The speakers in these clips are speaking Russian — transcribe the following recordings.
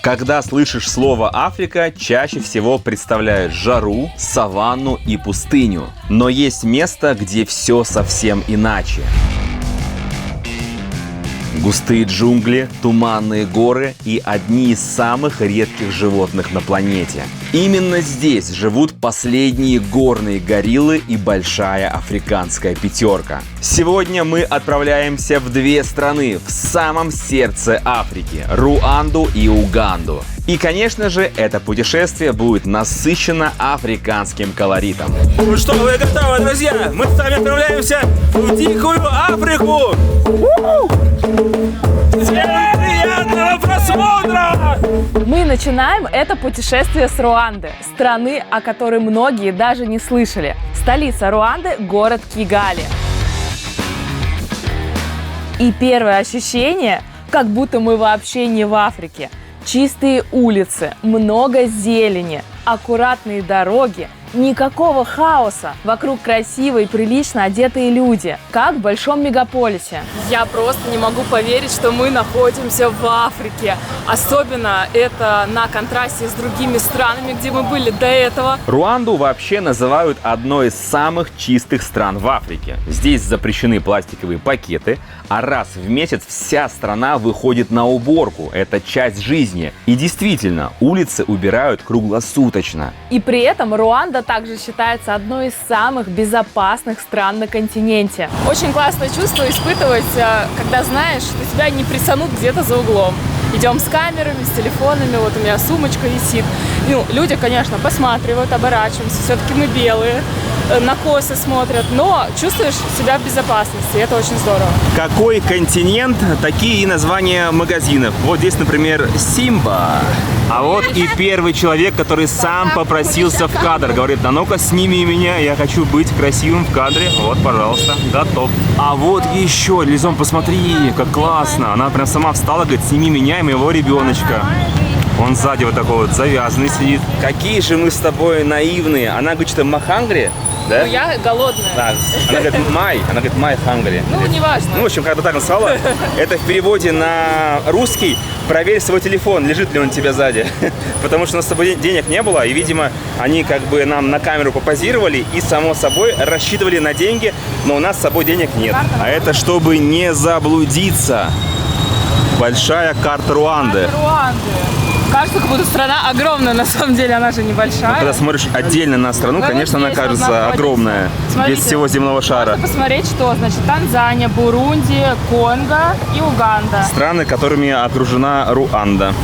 Когда слышишь слово «Африка», чаще всего представляешь жару, саванну и пустыню. Но есть место, где все совсем иначе. Густые джунгли, туманные горы и одни из самых редких животных на планете. Именно здесь живут последние горные гориллы и большая африканская пятерка. Сегодня мы отправляемся в две страны в самом сердце Африки – Руанду и Уганду. И, конечно же, это путешествие будет насыщено африканским колоритом. Ну что, вы готовы, друзья? Мы с вами отправляемся в дикую Африку! Всем приятного просмотра! Мы начинаем это путешествие с Руанды, страны, о которой многие даже не слышали. Столица Руанды – город Кигали. И первое ощущение, как будто мы вообще не в Африке. Чистые улицы, много зелени, аккуратные дороги, никакого хаоса. Вокруг красивые, прилично одетые люди, как в большом мегаполисе. Я просто не могу поверить, что мы находимся в Африке. Особенно это на контрасте с другими странами, где мы были до этого. Руанду вообще называют одной из самых чистых стран в Африке. Здесь запрещены пластиковые пакеты, а раз в месяц вся страна выходит на уборку. Это часть жизни. И действительно, улицы убирают круглосуточно. И при этом Руанда также считается одной из самых безопасных стран на континенте. Очень классное чувство испытывать, когда знаешь, что тебя не прессанут где-то за углом. Идем с камерами, с телефонами, вот у меня сумочка висит. Ну, люди, конечно, посматривают, оборачиваемся, все-таки мы белые, на косы смотрят, но чувствуешь себя в безопасности, это очень здорово. Какой континент, такие и названия магазинов. Вот здесь, например, Симба. А вот и первый человек, который сам попросился в кадр. Говорит, да ну-ка сними меня, я хочу быть красивым в кадре. Вот, пожалуйста, готов. А вот еще, Лизон, посмотри, как классно. Она прям сама встала, говорит, сними меня и моего ребеночка. Он сзади вот такой вот завязанный сидит. Какие же мы с тобой наивные. Она говорит, что махангри. Да? Ну, я голодная. Да. Она говорит, my hungry. Ну, неважно. Ну, в общем, когда так сказала, это в переводе на русский. Проверь свой телефон, лежит ли он у тебя сзади. Потому что у нас с собой денег не было. И, видимо, они как бы нам на камеру попозировали и, само собой, рассчитывали на деньги. Но у нас с собой денег нет. А это чтобы не заблудиться. Большая карта Руанды. Кажется, как будто страна огромная, на самом деле она же небольшая. Но когда смотришь отдельно на страну, Ну, конечно, вот она здесь кажется вот огромная. Смотрите, без всего земного шара. Можно посмотреть, что значит Танзания, Бурунди, Конго и Уганда. Страны, которыми окружена Руанда.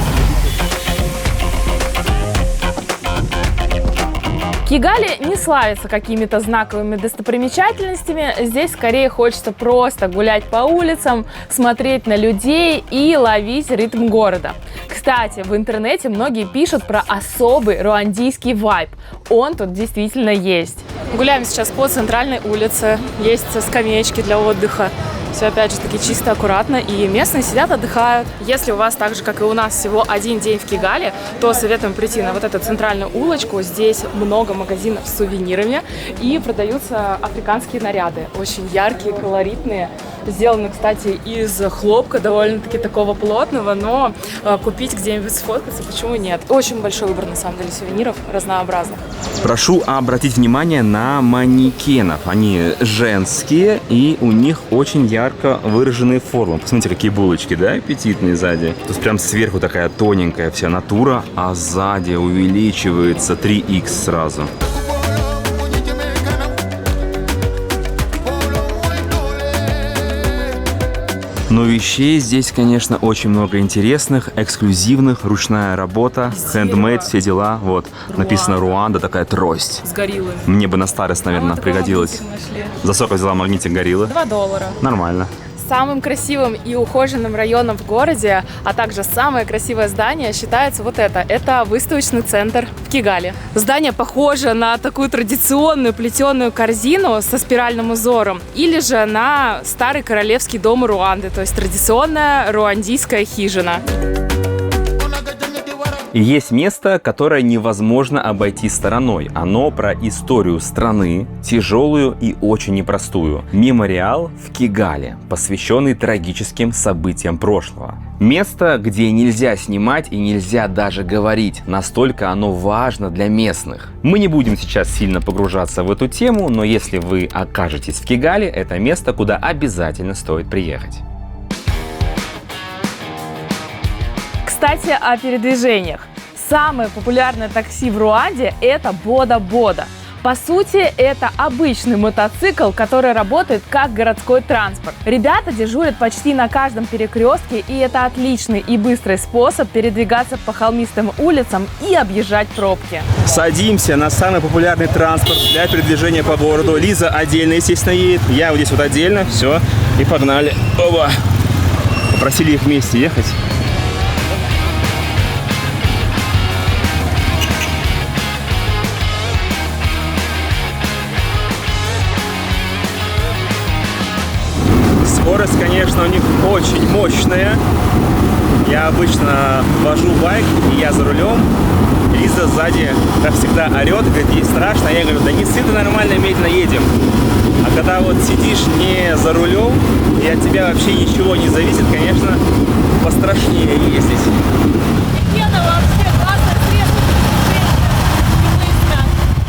Кигали не славится какими-то знаковыми достопримечательностями. Здесь скорее хочется просто гулять по улицам, смотреть на людей и ловить ритм города. Кстати, в интернете многие пишут про особый руандийский вайб. Он тут действительно есть. Гуляем сейчас по центральной улице. Есть скамеечки для отдыха. Все опять же таки чисто, аккуратно, и местные сидят, отдыхают. Если у вас так же, как и у нас, всего один день в Кигали, то советуем прийти на вот эту центральную улочку. Здесь много магазинов с сувенирами и продаются африканские наряды. Очень яркие, колоритные. Сделаны, кстати, из хлопка, довольно-таки такого плотного, но купить где-нибудь, сфоткаться, почему нет? Очень большой выбор, на самом деле, сувениров разнообразных. Прошу обратить внимание на манекенов. Они женские, и у них очень ярко выраженные формы. Посмотрите, какие булочки, да, аппетитные сзади. То есть прям сверху такая тоненькая вся натура, а сзади увеличивается 3х сразу. Но вещей здесь, конечно, очень много интересных, эксклюзивных, ручная работа, хендмейд, все дела. Вот, написано Руанда, такая трость. С гориллой. Мне бы на старость, наверное, пригодилось. За сколько взяла магнитик гориллы? $2. Нормально. Самым красивым и ухоженным районом в городе, а также самое красивое здание считается вот это. Это выставочный центр в Кигали. Здание похоже на такую традиционную плетеную корзину со спиральным узором или же на старый королевский дом Руанды, то есть традиционная руандийская хижина. И есть место, которое невозможно обойти стороной. Оно про историю страны, тяжелую и очень непростую. Мемориал в Кигале, посвященный трагическим событиям прошлого. Место, где нельзя снимать и нельзя даже говорить, настолько оно важно для местных. Мы не будем сейчас сильно погружаться в эту тему, но если вы окажетесь в Кигале, это место, куда обязательно стоит приехать. Кстати, о передвижениях. Самое популярное такси в Руанде – это бода-бода. По сути, это обычный мотоцикл, который работает как городской транспорт. Ребята дежурят почти на каждом перекрестке, и это отличный и быстрый способ передвигаться по холмистым улицам и объезжать пробки. Садимся на самый популярный транспорт для передвижения по городу. Лиза отдельно, естественно, едет. Я вот здесь вот отдельно. Все. И погнали. Оба. Попросили их вместе ехать. Скорость, конечно, у них очень мощная. Я обычно вожу байк, и я за рулем. Лиза сзади, как всегда, орет, говорит, ей страшно. Я говорю, да не ссы, ты медленно едем. А когда вот сидишь не за рулем, и от тебя вообще ничего не зависит, конечно, пострашнее ездить.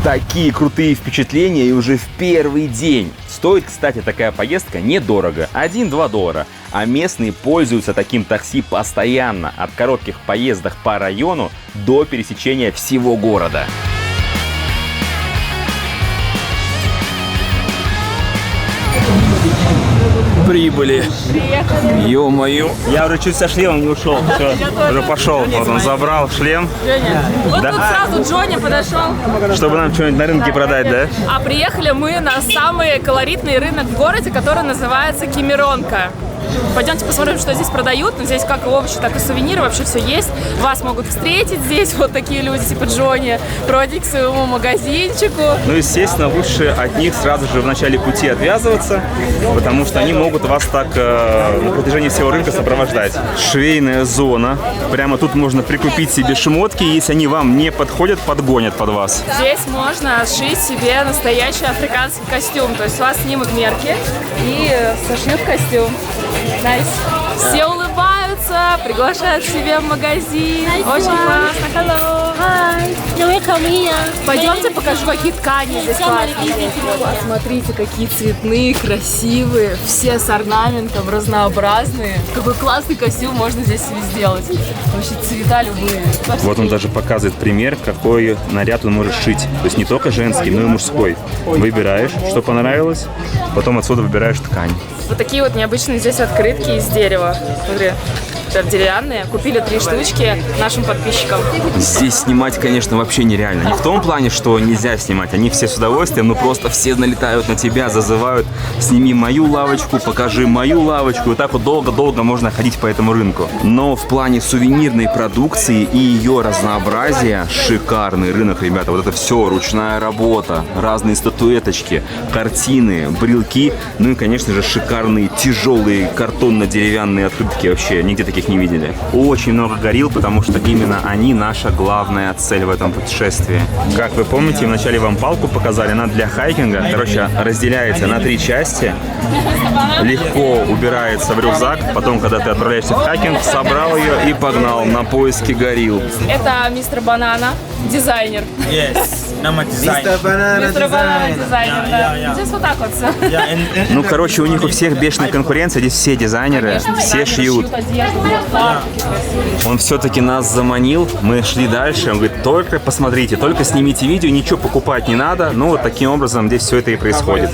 Такие крутые впечатления и уже в первый день. Стоит, кстати, такая поездка недорого, $1-2. А местные пользуются таким такси постоянно, от коротких поездок по району до пересечения всего города. Прибыли. Приехали. Ё-моё. Я уже чуть со шлемом не ушел. Все, уже пошел. Вот он забрал шлем. Джоня. Вот Да. тут сразу Джоня подошел. Чтобы нам что-нибудь на рынке продать, да? А приехали мы на самый колоритный рынок в городе, который называется Кемеронка. Пойдемте посмотрим, что здесь продают. Ну, здесь как и овощи, так и сувениры, вообще все есть. Вас могут встретить здесь вот такие люди, типа Джони, проводить к своему магазинчику. Ну, естественно, лучше от них сразу же в начале пути отвязываться, потому что они могут вас так на протяжении всего рынка сопровождать. Швейная зона. Прямо тут можно прикупить себе шмотки, если они вам не подходят, подгонят под вас. Здесь можно сшить себе настоящий африканский костюм. То есть у вас снимут мерки и сошьют костюм. Найс. Все улыбаются, приглашают к себе в магазин. Очень классно. Hello. Hi, you're welcome here. Пойдемте покажу, какие ткани здесь классные. Смотрите, какие цветные, красивые, все с орнаментом, разнообразные. Какой классный костюм можно здесь себе сделать. Вообще цвета любые. Вот он даже показывает пример, какой наряд он может шить. То есть не только женский, но и мужской. Выбираешь, что понравилось, потом отсюда выбираешь ткань. Вот такие вот необычные здесь открытки из дерева. Смотри, прям деревянные. Купили 3 штучки нашим подписчикам. Здесь снимать, конечно, вообще нереально. Не в том плане, что нельзя снимать. Они все с удовольствием, но просто все налетают на тебя, зазывают. Сними мою лавочку, покажи мою лавочку. И так вот долго-долго можно ходить по этому рынку. Но в плане сувенирной продукции и ее разнообразия шикарный рынок, ребята. Вот это все ручная работа, разные статуэточки, картины, брелки. Ну и, конечно же, шикарные тяжелые картонно-деревянные открытки. Вообще нигде таких не видели. Очень много горилл, потому что именно они наша главная цель в этом путешествии. Как вы помните, вначале вам палку показали, она для хайкинга. Короче, разделяется на 3 части. Легко убирается в рюкзак. Потом, когда ты отправляешься в хайкинг, собрал ее и погнал на поиски горилл. Это мистер Банана, дизайнер. Yes, I'm a designer. Мистер Банана, дизайнер, да. Здесь вот так вот все. Ну, короче, у них у всех бешеная конкуренция. Здесь все дизайнеры, все шьют. Он все-таки нас заманил, мы шли дальше, он говорит, только посмотрите, только снимите видео, ничего покупать не надо. Ну, вот таким образом здесь все это и происходит.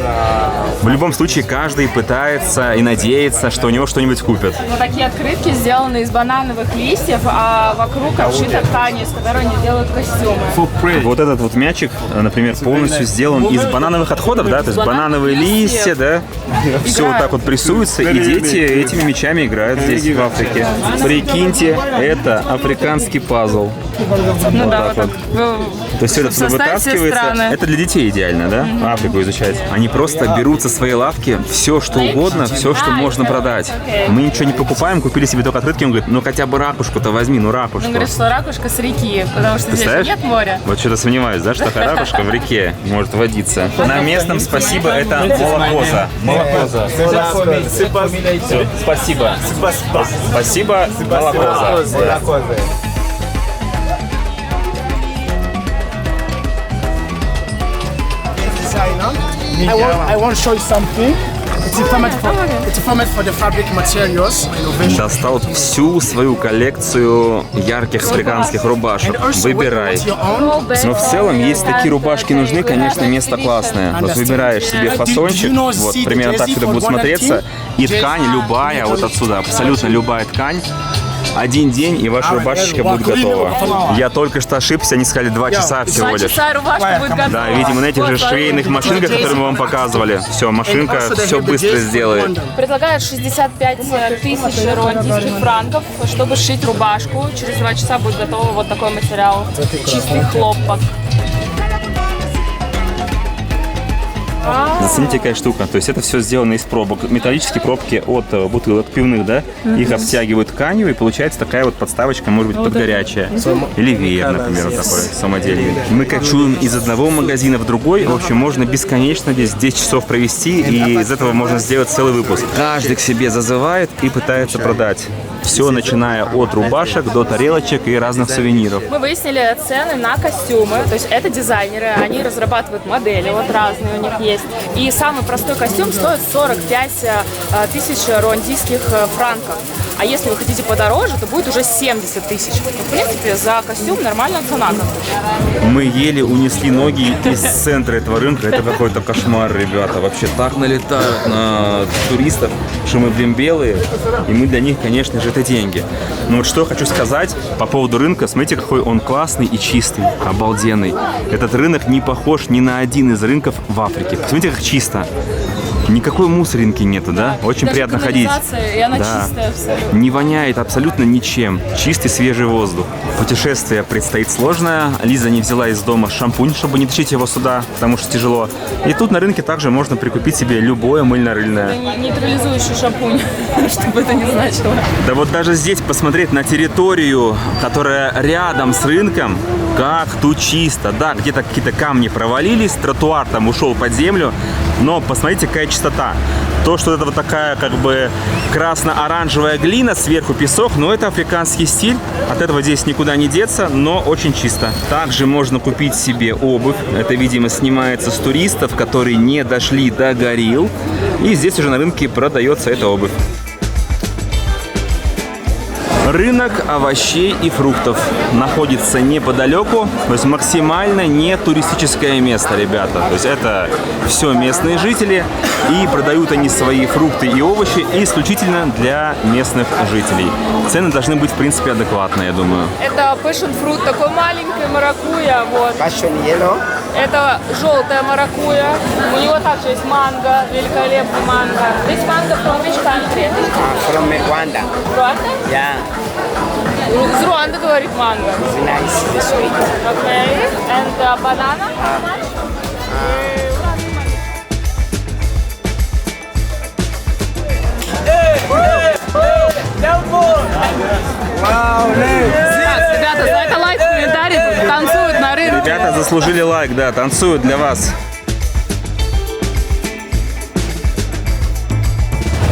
В любом случае, каждый пытается и надеется, что у него что-нибудь купят. Вот такие открытки сделаны из банановых листьев, а вокруг обшита ткань, из которой они делают костюмы. Вот этот вот мячик, например, полностью сделан из банановых отходов, да, то есть банановые листья, да, все вот так вот прессуется, и дети этими мячами играют здесь, в Африке. Прикиньте, это африканский пазл. Ну Вот да, так вот так То есть все это туда Составить все вытаскивается. страны. Это для детей идеально, да? Африку изучать. Они просто берут со своей лавки все, что угодно, все, что можно продать. Мы ничего не покупаем, купили себе только открытки. Он говорит, ну хотя бы ракушку-то возьми, ну ракушку. Он говорит, что ракушка с реки, потому что здесь Представляешь? нет моря. Вот что-то сомневаюсь, да, что такая ракушка в реке может водиться. На местном спасибо, это молокоза. Молокоза. Всё, спасибо. Спасибо, молокоза. I want to show you something. It's a format for the fabric materials innovation. Достал всю свою коллекцию ярких африканских рубашек. Выбирай. Но в целом, если такие рубашки нужны, конечно, место классное. Вот выбираешь себе фасончик, вот примерно так это будет смотреться, и ткань любая, вот отсюда, абсолютно любая ткань. Один день, и ваша рубашечка будет готова. Я только что ошибся, они сказали 2 часа всего 2 лишь. часа рубашка будет готова. Да, видимо, на этих же швейных машинках, которые мы вам показывали. Все, машинка все быстро сделает. Предлагают 65 тысяч руандийских франков, чтобы сшить рубашку. Через 2 часа будет готов вот такой материал. Чистый хлопок. Зацените, какая штука. То есть это все сделано из пробок. Металлические пробки от бутылок пивных, да? Их обтягивают тканью, и получается такая вот подставочка, может быть, подгорячая. Или веер, например, вот такой самодельный. Мы кочуем из одного магазина в другой. В общем, можно бесконечно здесь 10 часов провести, и из этого можно сделать целый выпуск. Каждый к себе зазывает и пытается продать. Все, начиная от рубашек до тарелочек и разных сувениров. Мы выяснили цены на костюмы. То есть это дизайнеры, они разрабатывают модели, вот разные у них есть. И самый простой костюм стоит 45 тысяч руандийских франков. А если вы хотите подороже, то будет уже 70 тысяч. В принципе, за костюм нормальная цена. Мы еле унесли ноги из центра этого рынка. Это какой-то кошмар, ребята. Вообще так налетают на туристов, что мы, блин, белые. И мы для них, конечно же, это деньги. Но вот что я хочу сказать по поводу рынка. Смотрите, какой он классный и чистый, обалденный. Этот рынок не похож ни на один из рынков в Африке. Посмотрите, как чисто. Никакой мусоринки нету, да? Очень даже приятно ходить. И она чистая абсолютно. Не воняет абсолютно ничем. Чистый свежий воздух. Путешествие предстоит сложное. Лиза не взяла из дома шампунь, чтобы не тащить его сюда, потому что тяжело. И тут на рынке также можно прикупить себе любое мыльно-рыльное. Нейтрализующий шампунь, чтобы это не значило. Да вот даже здесь посмотреть на территорию, которая рядом с рынком, как тут чисто. Да, где-то какие-то камни провалились, тротуар там ушел под землю, но посмотрите, какая чистота. То, что это вот такая как бы красно-оранжевая глина, сверху песок, но это африканский стиль. От этого здесь никуда не деться, но очень чисто. Также можно купить себе обувь. Это, видимо, снимается с туристов, которые не дошли до горилл. И здесь уже на рынке продается эта обувь. Рынок овощей и фруктов находится неподалеку, то есть максимально не туристическое место, ребята. То есть это все местные жители, и продают они свои фрукты и овощи исключительно для местных жителей. Цены должны быть, в принципе, адекватные, я думаю. Это passion fruit, такой маленький маракуйя, вот. Passion yellow. Это желтая маракуйя. У него также есть манго, великолепный манго. This mango from which country? From Rwanda. Руанда? Yeah. Из Руанды говорит манго. It's nice. It's sweet. Okay. And banana? How much? Так, ребята, за это лайк в комментариях, танцуют на рынке. Ребята заслужили лайк, да, танцуют для вас.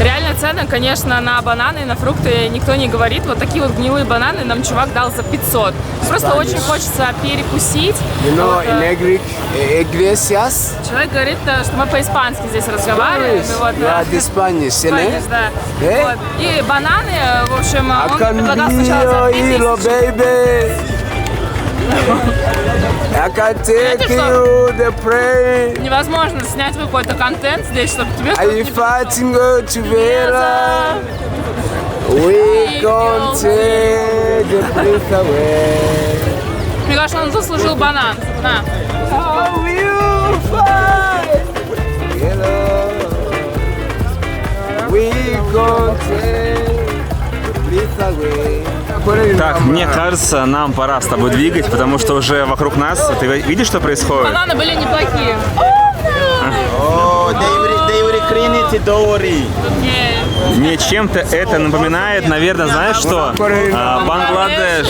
Реально цены, конечно, на бананы и на фрукты никто не говорит. Вот такие вот гнилые бананы нам чувак дал за 500. Просто очень хочется перекусить. You know, Вот, in Iglesias, человек говорит, что мы по-испански здесь разговариваем. И вот, yeah, the Spanish, Spanish, да. Вот. И бананы, в общем, I он can предлагал be сначала за your hero, 3000. baby. I can take you the prey. Невозможно снять какой-то контент здесь, чтобы тебе Are you fighting go to Vera? We can take the breath away. Мне кажется, он заслужил банан. На. How you fight? Together. We can take the breath away. Так, мне кажется, нам пора с тобой двигать, потому что уже вокруг нас, ты видишь, что происходит? Бананы были неплохие. Oh, they will clean it, don't worry. Мне чем-то это напоминает, наверное, знаешь что? Бангладеш.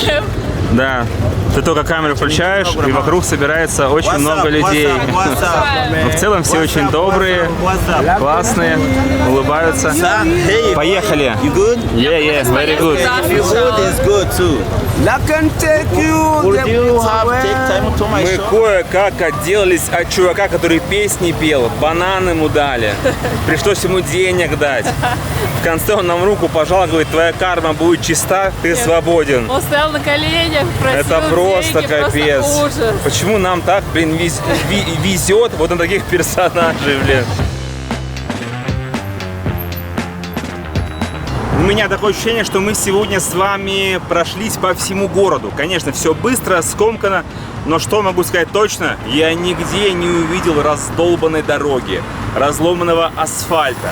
Да. Ты только камеру включаешь, и вокруг собирается очень много людей. Но в целом все очень добрые, классные, улыбаются. Поехали. You good? Yeah, very good. You good is good too. I can take you. Would you have take time to my Мы show? кое-как отделались от чувака, который песни пел, бананы ему дали. Пришлось ему денег дать. В конце он нам руку пожал, говорит, твоя карма будет чиста, ты свободен. Он стоял на коленях, просил Это просто деньги, капец. Просто ужас. Почему нам так, блин, везет вот на таких персонажей, блин? У меня такое ощущение, что мы сегодня с вами прошлись по всему городу. Конечно, все быстро, скомкано, но что могу сказать точно? Я нигде не увидел раздолбанной дороги, разломанного асфальта.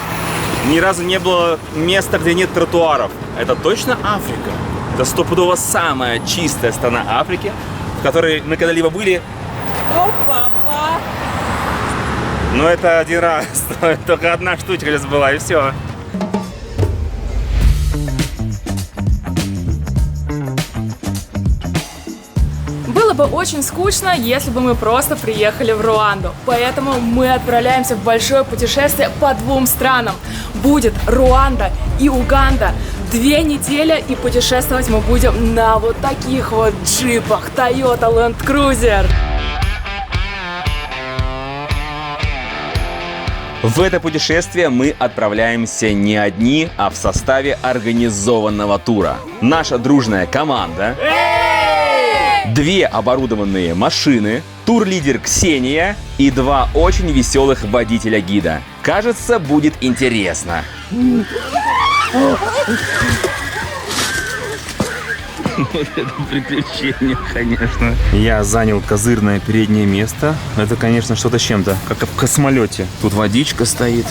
Ни разу не было места, где нет тротуаров. Это точно Африка? Это стопудово самая чистая страна Африки, в которой мы когда-либо были. О, папа. Но это один раз, только одна штучка здесь была, и все. Было бы очень скучно, если бы мы просто приехали в Руанду. Поэтому мы отправляемся в большое путешествие по двум странам. Будет Руанда и Уганда. 2 недели, и путешествовать мы будем на вот таких вот джипах Toyota Land Cruiser. В это путешествие мы отправляемся не одни, а в составе организованного тура. Наша дружная команда, 2 оборудованные машины, тур-лидер Ксения и 2 очень веселых водителя-гида. Кажется, будет интересно. Вот это приключение, конечно. Я занял козырное переднее место. Это, конечно, что-то с чем-то, как в космолете. Тут водичка стоит.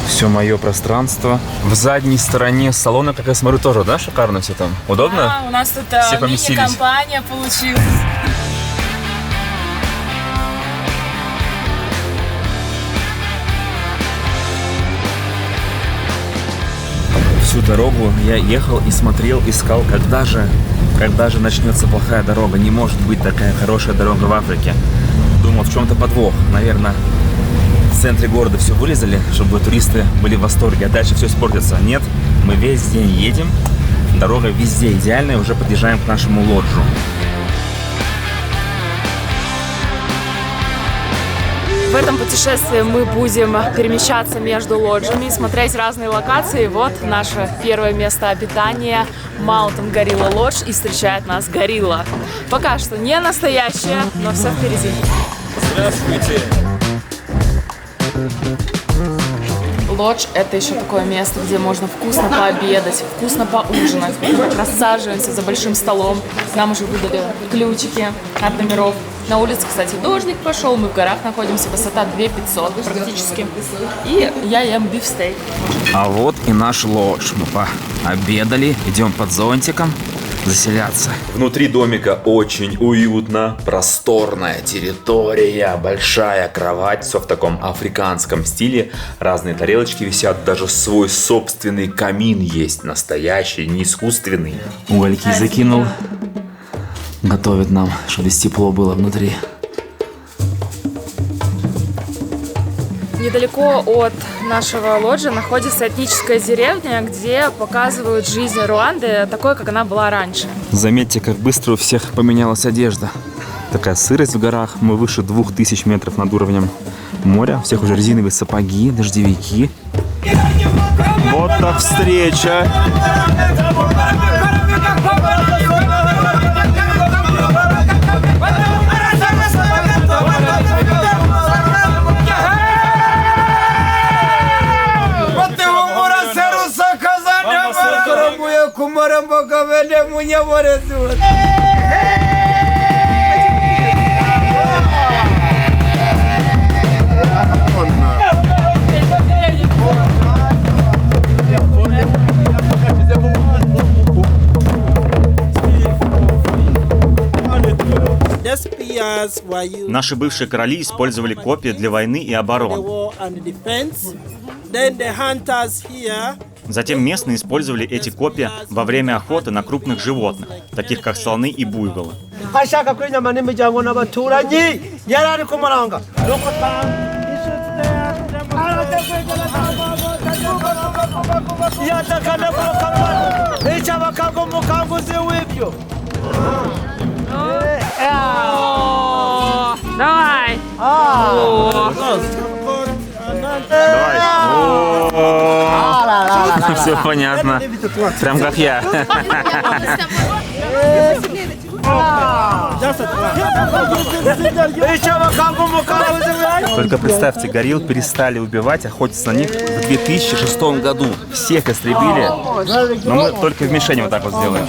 Все мое пространство. В задней стороне салона, как я смотрю, тоже, да, шикарно все там? Удобно? Да, у нас тут Все поместились. мини-компания получилась. Всю дорогу я ехал и смотрел, искал, когда же начнется плохая дорога. Не может быть такая хорошая дорога в Африке. Думал, в чем-то подвох. Наверное, в центре города все вылезали, чтобы туристы были в восторге, а дальше все испортится. Нет, мы весь день едем, дорога везде идеальная, уже подъезжаем к нашему лоджу. В этом путешествии мы будем перемещаться между лоджиями, смотреть разные локации. Вот наше первое место обитания – Mountain Gorilla Lodge, и встречает нас горилла. Пока что не настоящая, но все впереди. Здравствуйте. Лодж – это еще такое место, где можно вкусно пообедать, вкусно поужинать. Мы рассаживаемся за большим столом. Нам уже выдали ключики от номеров. На улице, кстати, дождик пошел, мы в горах находимся, высота 2500 практически. И я ем бифстейк. А вот и наш лодж. Мы пообедали, идем под зонтиком заселяться. Внутри домика очень уютно, просторная территория, большая кровать, все в таком африканском стиле, разные тарелочки висят, даже свой собственный камин есть, настоящий, не искусственный. Угольки закинул, готовит нам, чтобы тепло было внутри. Недалеко от нашего лоджа находится этническая деревня, где показывают жизнь Руанды такой, как она была раньше. Заметьте, как быстро у всех поменялась одежда. Такая сырость в горах, мы выше 2000 метров над уровнем моря. У всех уже резиновые сапоги, дождевики. Вот так встреча! kings were used Наши бывшие короли использовали копья для войны и for обороны. war and defense. Then the hunters here Затем местные использовали эти копья во время охоты на крупных животных, таких как слоны и буйволы. ashaka kwenyama n'imiryango n'abaturanyi yari ari ku murongo yatakana kurokamana icyo abakago mukanguzi w'ibyo Давай. Все понятно. Прям как я. icyo abakago mukanguzi w'ibyo Только представьте, горилл перестали убивать, охотиться на них в 2006 году. Всех истребили, но мы только в мишени вот так вот сделаем.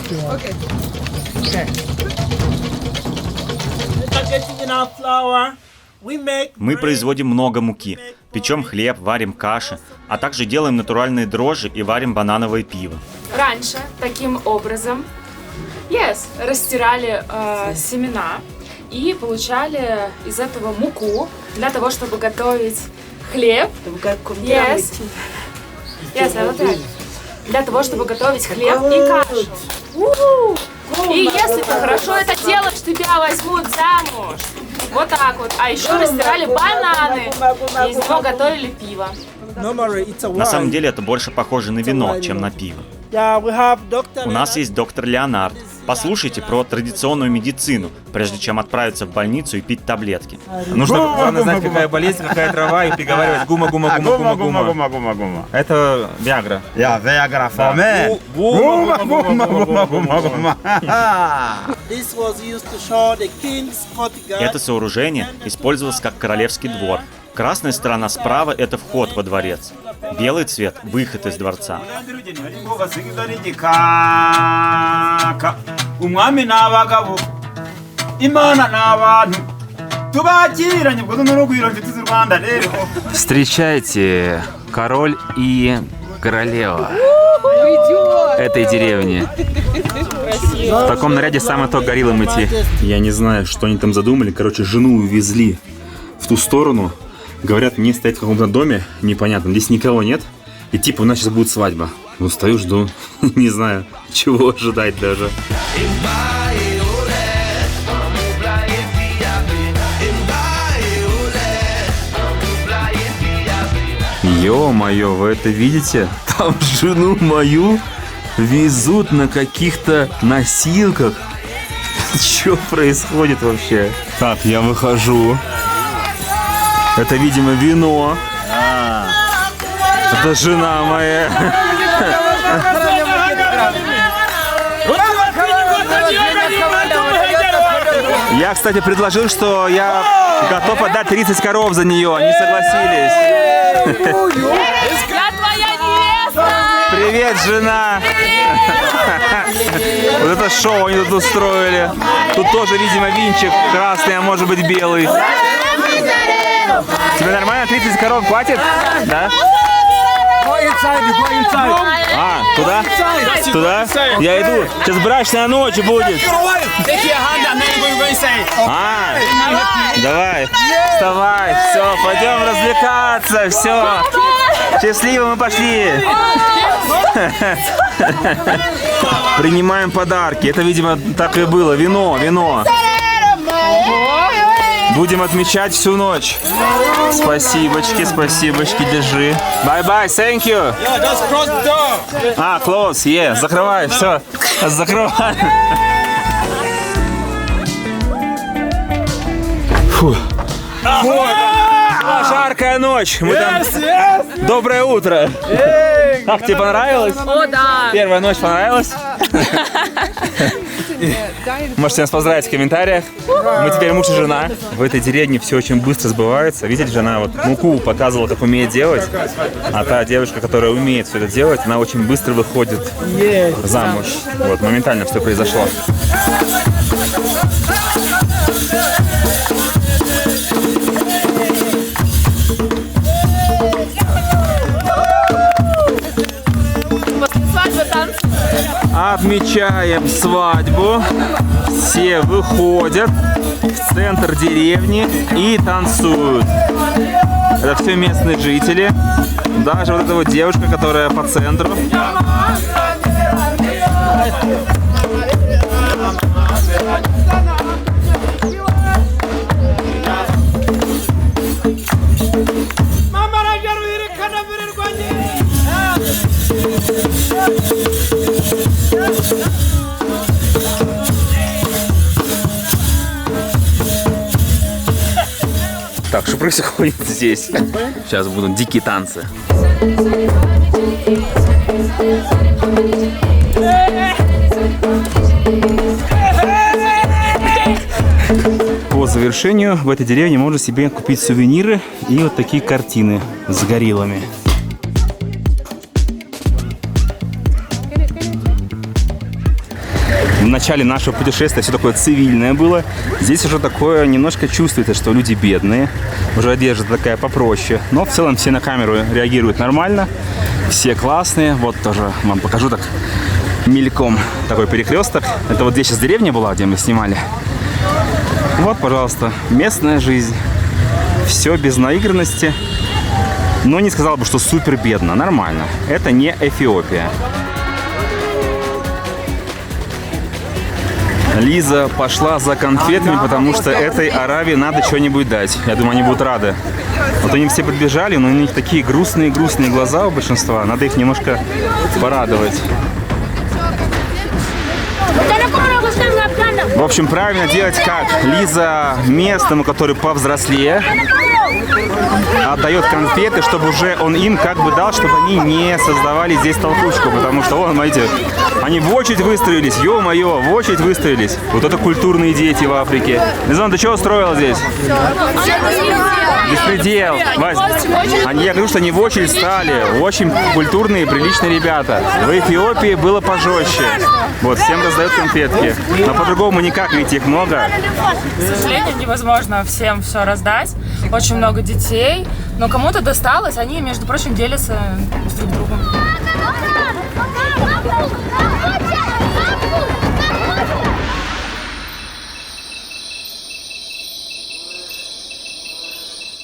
getting enough flour, we make Мы производим много муки, печем хлеб, варим каши, а также делаем натуральные дрожжи и варим банановое пиво. Раньше таким образом растирали семена и получали из этого муку для того, чтобы готовить хлеб. Yes, I will try. Для того, чтобы готовить хлеб и кашу. И если ты хорошо это делаешь, тебя возьмут замуж. Вот так вот. А еще растирали бананы и из него готовили пиво. normally it's a На самом wine. деле это больше похоже на вино, чем на пиво. Yeah, we have Dr. У нас есть доктор Леонард. Послушайте про традиционную медицину, прежде чем отправиться в больницу и пить таблетки. Нужно главное знать, какая болезнь, какая трава, и приговаривать гума, гума, гума, гума, гума. Это Виагра. ya Viagra for me This was used to show the king's courtyard. Это сооружение использовалось как королевский двор. Красная сторона справа – это вход во дворец. Белый цвет – выход из дворца. umwami n'abagabo imana n'abantu tubakiranye ubwo n'urugwiro mfite z'u Rwanda rero. Встречайте, король и королева этой деревни. В таком наряде самое то гориллам идти. Я не знаю, что они там задумали. Короче, жену увезли в ту сторону. Говорят, мне стоять в каком-то доме, непонятно. Здесь никого нет. И типа у нас сейчас будет свадьба. Ну, стою, жду. Не знаю, чего ожидать даже. Ё-моё, вы это видите? Там жену мою везут на каких-то носилках. Что происходит вообще? Так, я выхожу. Это, видимо, вино. Это жена моя. Я, кстати, предложил, что я готов отдать 30 коров за нее. Они согласились. Я твоя невеста! Привет, жена! Вот это шоу они тут устроили. Тут тоже, видимо, винчик красный, а может быть белый. Тебе нормально 30 коров хватит? Да? А, туда? Туда? Я иду. Сейчас брачная ночь будет. А, давай, вставай, все, пойдем развлекаться, все. Счастливо, мы пошли. Принимаем подарки. Это, видимо, так и было. Вино, вино. Будем отмечать всю ночь. Спасибочки, спасибочки, держи. Bye-bye, thank you. А, close, yeah, закрывай, все, закрывай. Фу. Была жаркая ночь. Мы там... Доброе утро. Как тебе понравилось? О, да! Первая ночь понравилась? Можете нас поздравить в комментариях. Мы теперь муж и жена. В этой деревне все очень быстро сбывается. Видите, жена вот муку показывала, как умеет делать. А та девушка, которая умеет все это делать, она очень быстро выходит замуж. Вот, моментально все произошло. После свадьбы танцы. Отмечаем свадьбу. Все выходят. в центр деревни и танцуют. Это все местные жители. Даже вот эта вот девушка, которая по центру. Так, что происходит здесь? Сейчас будут дикие танцы. По завершению в этой деревне можно себе купить сувениры и вот такие картины с гориллами. В начале нашего путешествия все такое цивильное было. Здесь уже такое немножко чувствуется, что люди бедные. Уже одежда такая попроще. Но в целом все на камеру реагируют нормально. Все классные. Вот тоже вам покажу так мельком такой перекресток. Это вот здесь сейчас деревня была, где мы снимали. Вот, пожалуйста, местная жизнь. Все без наигранности. Но не сказал бы, что супер бедно. Нормально. Это не Эфиопия. Лиза пошла за конфетами, потому что этой Аравии надо что-нибудь дать. Я думаю, они будут рады. Вот они все подбежали, но у них такие грустные глаза у большинства. Надо их немножко порадовать. В общем, правильно делать как? Лиза местному, который повзрослее, отдает конфеты, чтобы уже он им как бы дал, чтобы они не создавали здесь толкучку. Потому что, вон, смотрите, они в очередь выстроились, ё-моё, в очередь выстроились. Вот это культурные дети в Африке. Лизон, ты что устроила здесь? Беспредел. Вась, я говорю, что они в очередь стали. Очень культурные, приличные ребята. В Эфиопии было пожестче. Вот, всем раздают конфетки. Но по-другому никак, ведь их много. К сожалению, невозможно всем все раздать. Очень много детей. Но кому-то досталось, они, между прочим, делятся с друг другом.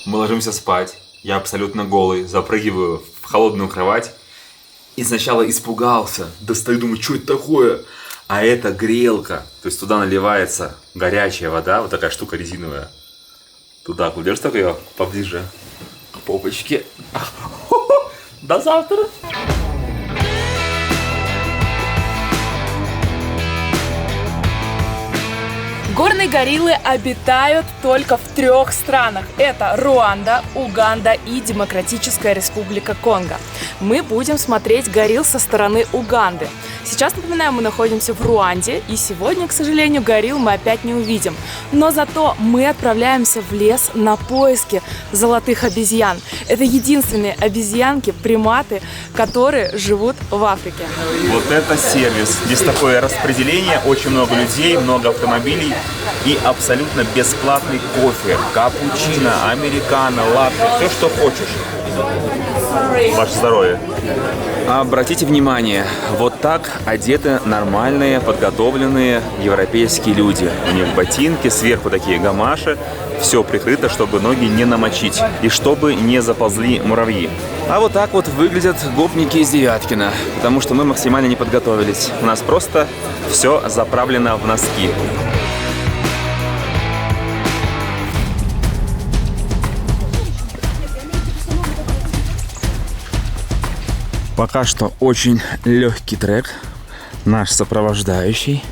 Мы ложимся спать. Я абсолютно голый, запрыгиваю в холодную кровать. И сначала испугался. Достаю, думаю, что это такое? А это грелка. То есть туда наливается горячая вода, вот такая штука резиновая. Туда кладешь так ее поближе к попочке. До завтра. Горные гориллы обитают только в 3 странах. Это Руанда, Уганда и Демократическая Республика Конго. Мы будем смотреть горилл со стороны Уганды. Сейчас, напоминаю, мы находимся в Руанде, и сегодня, к сожалению, горилл мы опять не увидим. Но зато мы отправляемся в лес на поиски золотых обезьян. Это единственные обезьянки, приматы, которые живут в Африке. Вот это сервис. Здесь такое распределение, очень много людей, много автомобилей и абсолютно бесплатный кофе, капучино, американо, латте, все, что хочешь. Ваше здоровье. Обратите внимание, вот так одеты нормальные, подготовленные европейские люди. У них ботинки, сверху такие гамаши, все прикрыто, чтобы ноги не намочить и чтобы не заползли муравьи. А вот так вот выглядят гопники из Девяткина, потому что мы максимально не подготовились. У нас просто все заправлено в носки. Пока что очень легкий трек, наш сопровождающий,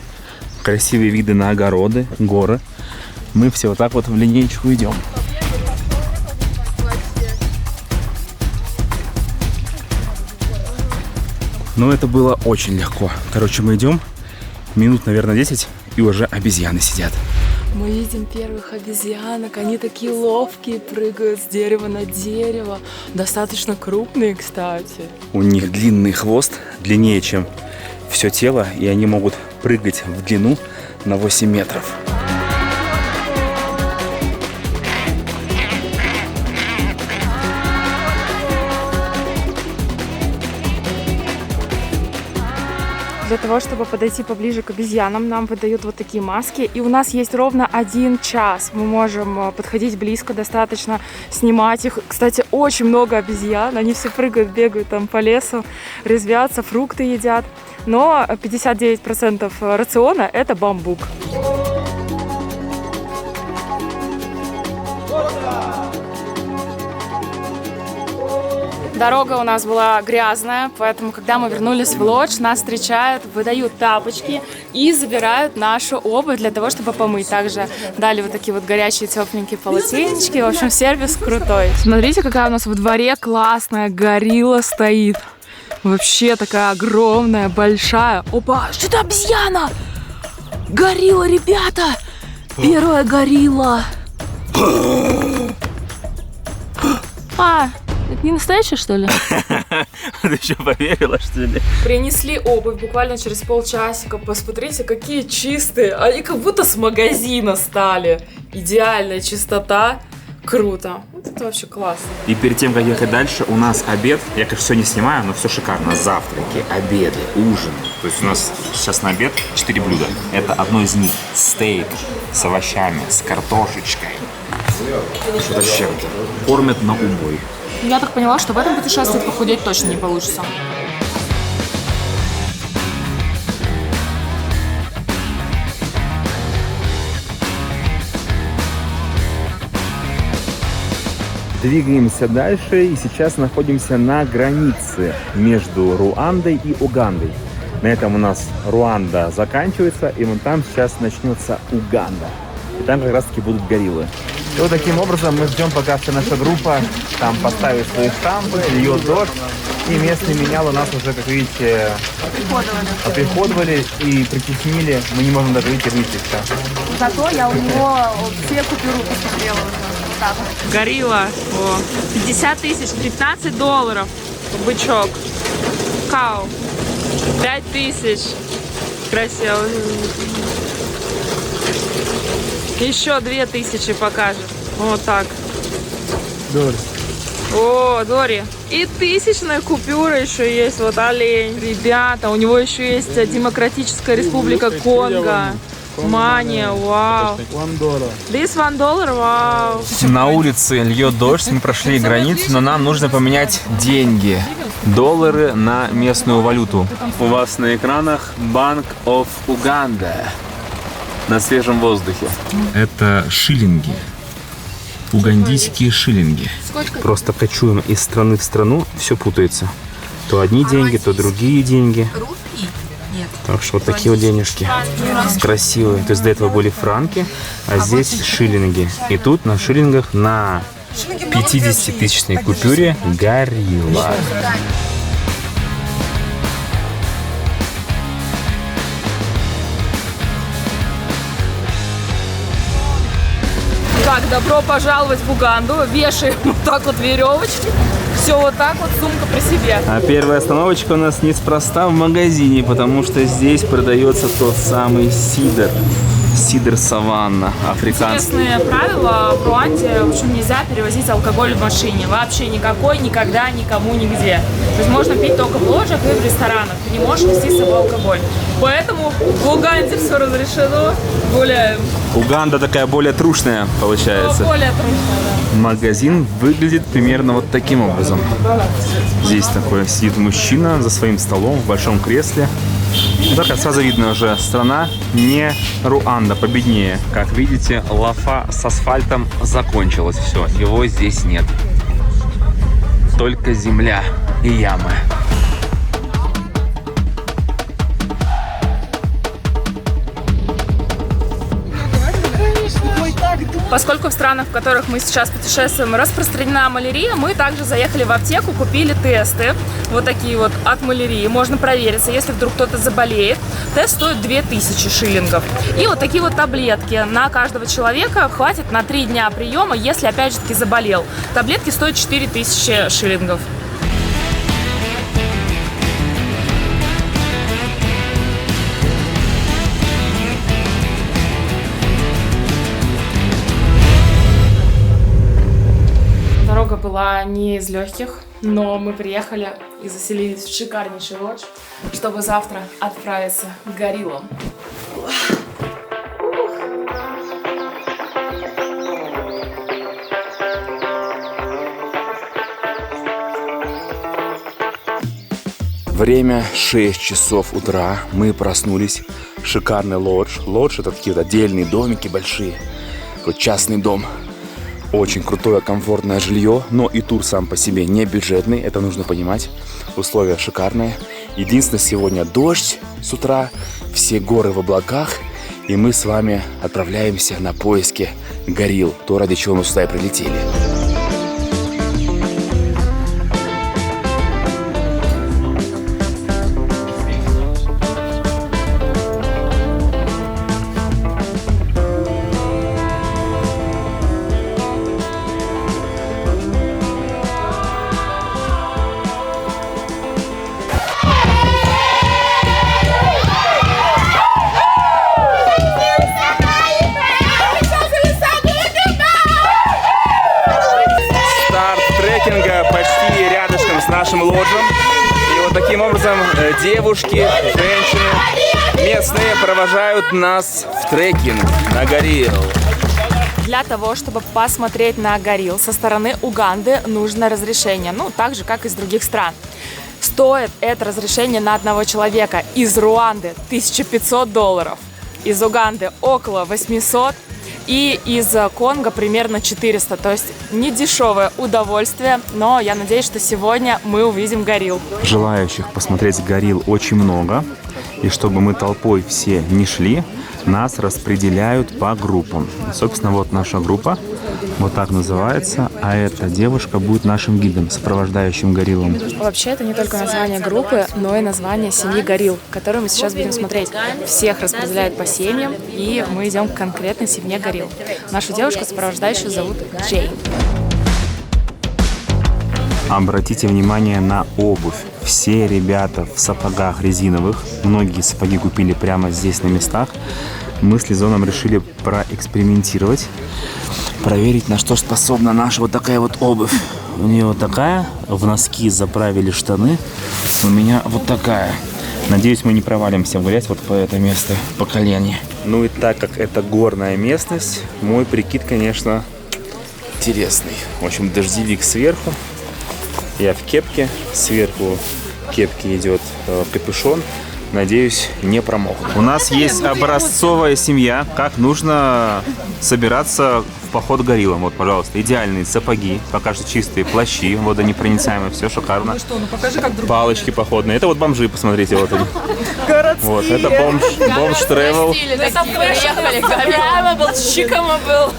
красивые виды на огороды, горы. Мы все вот так вот в линеечку идем. Но это было очень легко. Короче, мы идем минут, наверное, 10, и уже обезьяны сидят. Мы видим первых обезьянок, они такие ловкие, прыгают с дерева на дерево, достаточно крупные, кстати. У них длинный хвост, длиннее, чем все тело, и они могут прыгать в длину на 8 метров. Для того, чтобы подойти поближе к обезьянам, нам выдают вот такие маски. И у нас есть ровно 1 час. Мы можем подходить близко достаточно, снимать их. Кстати, очень много обезьян. Они все прыгают, бегают там по лесу, резвятся, фрукты едят. Но 59% рациона – это бамбук. Дорога у нас была грязная, поэтому, когда мы вернулись в лодж, нас встречают, выдают тапочки и забирают нашу обувь для того, чтобы помыть. Также дали вот такие вот горячие тепленькие полотенечки. В общем, сервис крутой. Смотрите, какая у нас во дворе классная горилла стоит. Вообще такая огромная, большая. Опа, что это обезьяна? Горилла, ребята! Первая горилла. Это не настоящая, что ли? Ты еще поверила, что ли? Принесли обувь буквально через полчасика. Посмотрите, какие чистые. Они как будто с магазина стали. Идеальная чистота. Круто. Вот это вообще классно. И перед тем, как ехать дальше, у нас обед. Я, конечно, все не снимаю, но все шикарно. Завтраки, обеды, ужины. То есть у нас сейчас на обед 4 блюда. Это одно из них стейк с овощами, с картошечкой. Что-то с чем-то. Кормят на убой. Я так поняла, что в этом путешествии похудеть точно не получится. Двигаемся дальше и сейчас находимся на границе между Руандой и Угандой. На этом у нас Руанда заканчивается, и вон там сейчас начнется Уганда. И там как раз таки будут гориллы. И вот таким образом мы ждем, пока вся наша группа там поставит свои штампы, льет дождь. И местные менялы нас уже, как видите, оприходовали и притеснили. Мы не можем даже выйти все. Зато я у него все купюры посмотрела уже. Горилла. 50 тысяч, $15. Бычок. Кау. 5 тысяч. Красиво. Еще 2000 покажет. Вот так. Дори. О, Дори. И 1000-я купюра еще есть. Вот олень. Ребята, у него еще есть Демократическая Республика Конго. Мания, вау. This $1, вау. На улице льет дождь, мы прошли границу, но нам нужно поменять деньги. Доллары на местную валюту. У вас на экранах Bank of Uganda. На свежем воздухе. Это шиллинги. Угандийские шиллинги. Просто кочуем из страны в страну, все путается. То одни деньги, то другие деньги. Так что вот такие вот денежки. Красивые. То есть до этого были франки, а здесь шиллинги. И тут на шиллингах на 50-тысячной купюре горилла. Так, добро пожаловать в Уганду. Вешаем вот так вот веревочки. Все вот так вот, сумка при себе. А первая остановочка у нас неспроста в магазине, потому что здесь продается тот самый сидр. Сидр саванна, африканский. Интересные правила в Руанде. В общем, нельзя перевозить алкоголь в машине. Вообще никакой, никогда, никому, нигде. То есть можно пить только в лоджиях и в ресторанах. Ты не можешь везти с собой алкоголь. Поэтому в Уганде все разрешено. Гуляем. Уганда такая более трушная получается. Более трудно, да. Магазин выглядит примерно вот таким образом. Здесь такой сидит мужчина за своим столом в большом кресле. Только сразу видно уже, страна не Руанда, победнее. Как видите, лафа с асфальтом закончилась. Все, его здесь нет. Только земля и ямы. Поскольку в странах, в которых мы сейчас путешествуем, распространена малярия, мы также заехали в аптеку, купили тесты, вот такие вот от малярии. Можно провериться, если вдруг кто-то заболеет. Тест стоит 2000 шиллингов. И вот такие вот таблетки на каждого человека хватит на 3 дня приема, если опять же таки заболел. Таблетки стоят 4000 шиллингов. Дорога была не из легких, но мы приехали и заселились в шикарнейший лодж, чтобы завтра отправиться к гориллам. Время 6 часов утра. Мы проснулись. Шикарный лодж. Лодж — это такие вот отдельные домики большие. Такой частный дом. Очень крутое, комфортное жилье. Но и тур сам по себе не бюджетный. Это нужно понимать. Условия шикарные. Единственное, сегодня дождь с утра. Все горы в облаках. И мы с вами отправляемся на поиски горилл. То, ради чего мы сюда и прилетели. Почти рядышком с нашим лоджем. И вот таким образом девушки, женщины местные провожают нас в трекинг на горилл. Для того, чтобы посмотреть на горилл со стороны Уганды, нужно разрешение. Ну, так же, как и из других стран. Стоит это разрешение на одного человека из Руанды $1500, из Уганды около 800 и из Конго примерно 400. То есть не дешевое удовольствие, но я надеюсь, что сегодня мы увидим горилл. Желающих посмотреть горилл очень много. И чтобы мы толпой все не шли, нас распределяют по группам. Собственно, вот наша группа, вот так называется, а эта девушка будет нашим гидом, сопровождающим гориллом. Вообще, это не только название группы, но и название семьи горилл, которую мы сейчас будем смотреть. Всех распределяют по семьям, и мы идем к конкретной семье горилл. Нашу девушку сопровождающую зовут Джейн. Обратите внимание на обувь. Все ребята в сапогах резиновых. Многие сапоги купили прямо здесь на местах. Мы с Лизоном решили проэкспериментировать, проверить, на что способна наша вот такая вот обувь. У нее вот такая, в носки заправили штаны. У меня вот такая. Надеюсь, мы не провалимся в грязь вот по это место, по колени. Ну и так как это горная местность, мой прикид, конечно, интересный. В общем, дождевик сверху. Я в кепке, сверху кепки идет капюшон. Надеюсь, не промокну. У нас есть образцовая семья, как нужно собираться в поход к гориллам. Вот, пожалуйста, идеальные сапоги, пока что чистые, плащи, водонепроницаемые, все шикарно. Ну что, ну покажи, как друг... Палочки походные. Это вот бомжи, посмотрите, вот они. Городские. Вот, это бомж тревел. Это приехали, прямо был, щиком был.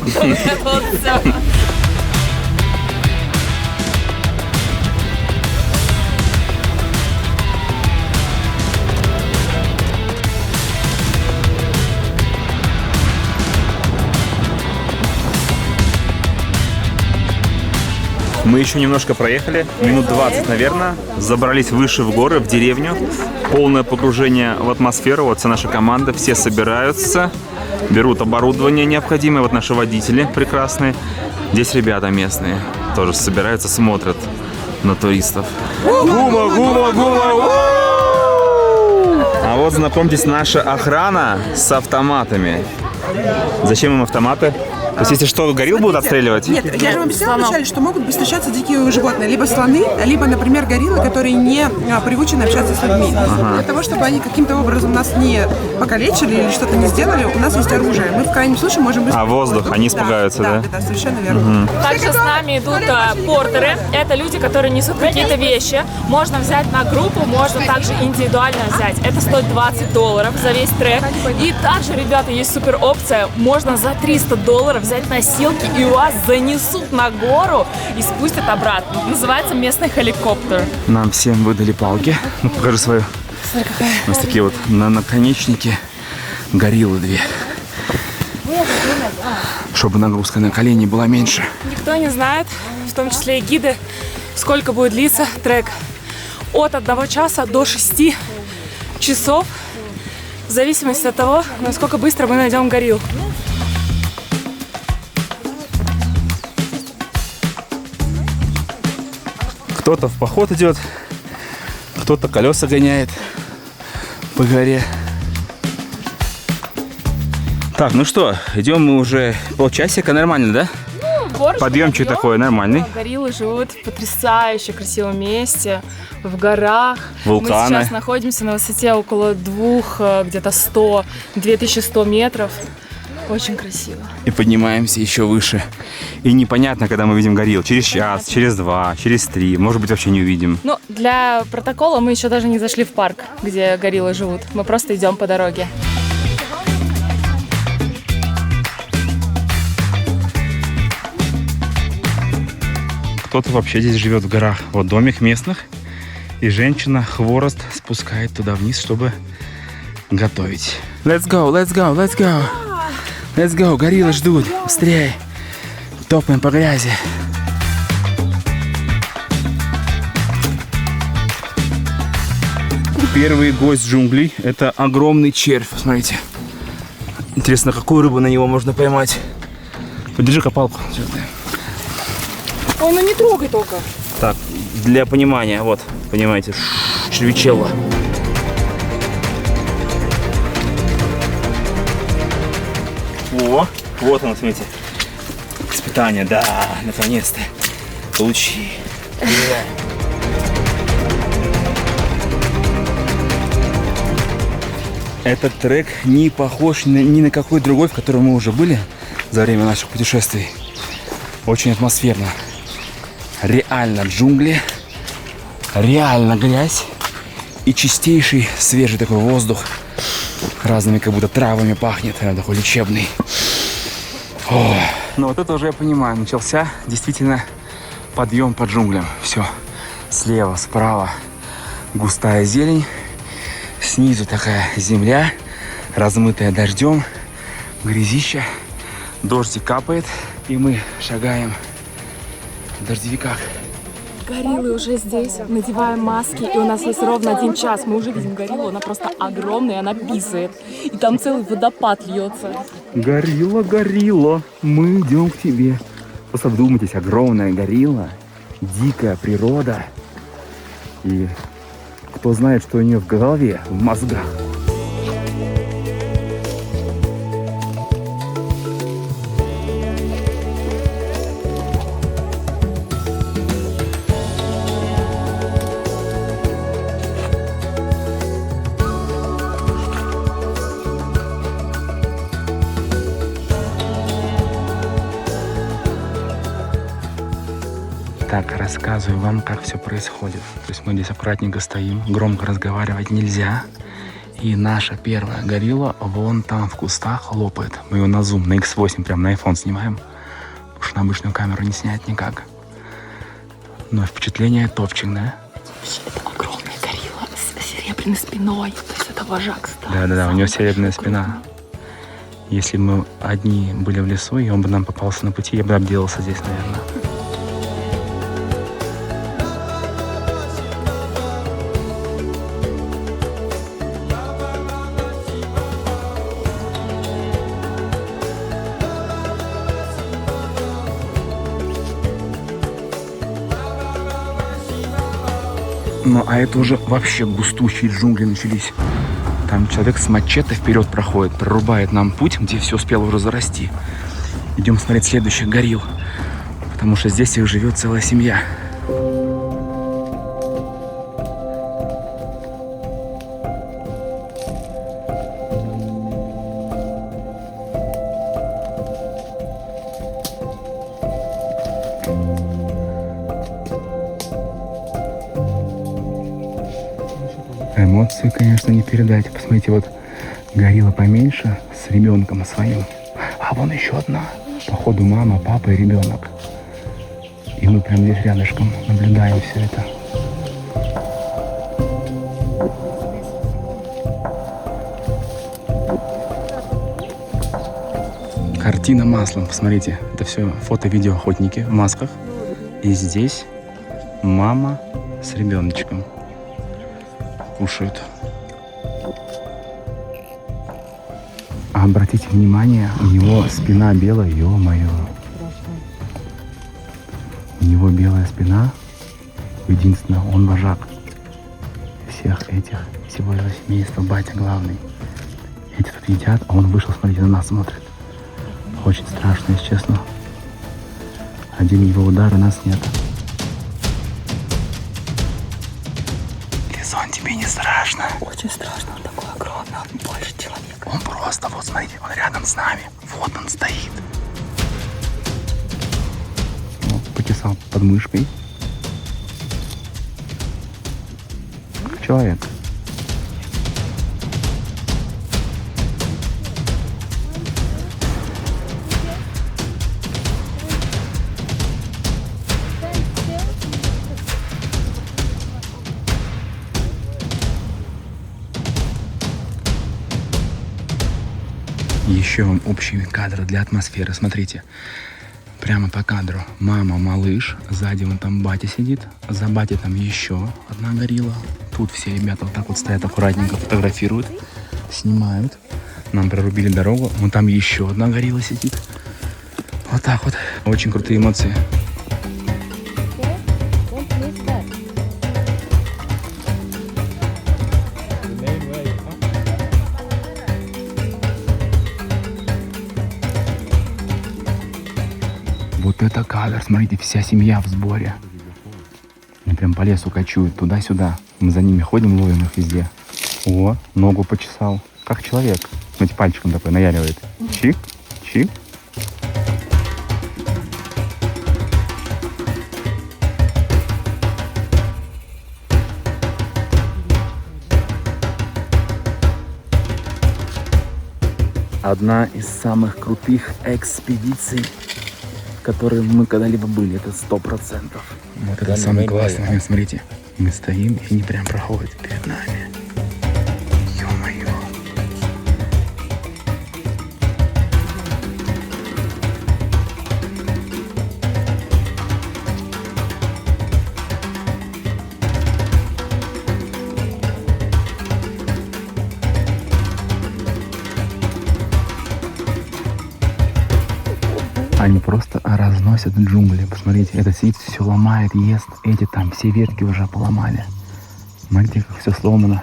Мы еще немножко проехали, минут 20, наверное, забрались выше в горы, в деревню. Полное погружение в атмосферу. Вот вся наша команда, все собираются, берут оборудование необходимое. Вот наши водители прекрасные. Здесь ребята местные тоже собираются, смотрят на туристов. Гума, гума, гума! А вот, знакомьтесь, наша охрана с автоматами. Зачем им автоматы? То есть, если что, горилл будут отстреливать? Нет, я же вам объясняла вначале, что могут встречаться дикие животные. Либо слоны, либо, например, гориллы, которые не привычены общаться с людьми. Для того, чтобы они каким-то образом нас не покалечили или что-то не сделали, у нас есть оружие. Мы в крайнем случае можем быстро... А воздух? Они испугаются, да? Да, совершенно верно. Также с нами идут портеры. Это люди, которые несут какие-то вещи. Можно взять на группу, можно также индивидуально взять. Это стоит $20 за весь трек. И также, ребята, есть супер опция. Можно за $300 взять носилки, и вас занесут на гору и спустят обратно. Называется местный хеликоптер. Нам всем выдали палки. Ну, покажи свою. Смотри, какая. У нас такие вот на наконечнике гориллы две. Чтобы нагрузка на колени была меньше. Никто не знает, в том числе и гиды, сколько будет длиться трек. От 1 часа до 6 часов, в зависимости от того, насколько быстро мы найдем горилл. Кто-то в поход идет, Кто-то колеса гоняет по горе. Так, ну что, идем мы уже полчасика, нормально, да? Подъемчик такой нормальный. Гориллы живут в потрясающе красивом месте, в горах. Вулканы. Мы сейчас находимся на высоте около 2100 метров. Очень красиво. И поднимаемся еще выше. И непонятно, когда мы видим горилл. Через час, через 2, через 3. Может быть, вообще не увидим. Ну, для протокола мы еще даже не зашли в парк, где гориллы живут. Мы просто идем по дороге. Кто-то вообще здесь живет в горах. Вот домик местных. И женщина хворост спускает туда вниз, чтобы готовить. Let's go, let's go, let's go. Let's go, гориллы ждут. Быстрее. Топаем по грязи. Первый гость джунглей – это огромный червь. Посмотрите. Интересно, какую рыбу на него можно поймать. Подержи-ка палку. Ой, ну не трогай только. Так, для понимания, вот, понимаете, червячелло. О, вот оно, смотрите. Испытание, да, наконец-то. Получи. Этот трек не похож ни на какой другой, в котором мы уже были за время наших путешествий. Очень атмосферно. Реально джунгли, реально грязь и чистейший свежий такой воздух. Разными как будто травами пахнет, такой лечебный. О. Но вот это уже я понимаю, начался действительно подъем по джунглям. Все, слева, справа густая зелень, снизу такая земля, размытая дождем, грязища, дождик капает, и мы шагаем в дождевиках. Гориллы уже здесь, надеваем маски, и у нас есть ровно 1 час. Мы уже видим гориллу, она просто огромная, она писает. И там целый водопад льется. Горилла, горилла, мы идем к тебе. Просто вдумайтесь, огромная горилла, дикая природа. И кто знает, что у нее в голове, в мозгах. Так, рассказываю вам, как все происходит. То есть мы здесь аккуратненько стоим, громко разговаривать нельзя. И наша первая горилла вон там в кустах лопает. Мы ее на зум, на X8, прям на iPhone снимаем. Потому что на обычную камеру не снять никак. Но впечатление топчик, да? Это огромная горилла с серебряной спиной. То есть это вожак стал. Да-да-да, у нее серебряная спина. Если бы мы одни были в лесу, и он бы нам попался на пути, я бы обделался здесь, наверное. Ну, а это уже вообще густущие джунгли начались. Там человек с мачете вперед проходит, прорубает нам путь, где все успело уже зарасти. Идем смотреть следующих горилл, потому что здесь их живет целая семья. Эмоции, конечно, не передать. Посмотрите, вот горилла поменьше с ребенком своим. А вон еще одна. Походу мама, папа и ребенок. И мы прям здесь рядышком наблюдаем все это. Картина маслом. Посмотрите, это все фото-видео охотники в масках. И здесь мама с ребеночком кушают. Обратите внимание, у него спина белая, ё-моё. У него белая спина. Единственное, он вожак. всех этих, всего его семейства, батя главный. Эти тут едят, а он вышел, смотрите, на нас смотрит. Очень страшно, если честно. Один его удар, и нас нет. Лизон, тебе не страшно? Очень страшно, он такой огромный, он больше человека. Он просто, вот смотрите, он рядом с нами. Вот он стоит. Вот, почесал под мышкой. Человек. Еще вам общий кадр для атмосферы. Смотрите, прямо по кадру мама, малыш, сзади вон там батя сидит, за батей там еще одна горилла. Тут все ребята вот так вот стоят аккуратненько, фотографируют, снимают. Нам прорубили дорогу, вон там еще одна горилла сидит. Вот так вот. Очень крутые эмоции. Вот это кадр, смотрите, вся семья в сборе. Они прям по лесу кочуют, туда-сюда. Мы за ними ходим, ловим их везде. О, ногу почесал. Как человек. Смотрите, пальчиком такой наяривает. Чик, чик. Одна из самых крутых экспедиций, в которой мы когда-либо были, это 100%. Вот это самый классный момент, смотрите. Мы стоим, и они прям проходят перед нами. Ё-моё. Они просто разносят джунгли. Посмотрите, этот сидит, все ломает, ест. Эти там все ветки уже поломали. Смотрите, как все сломано.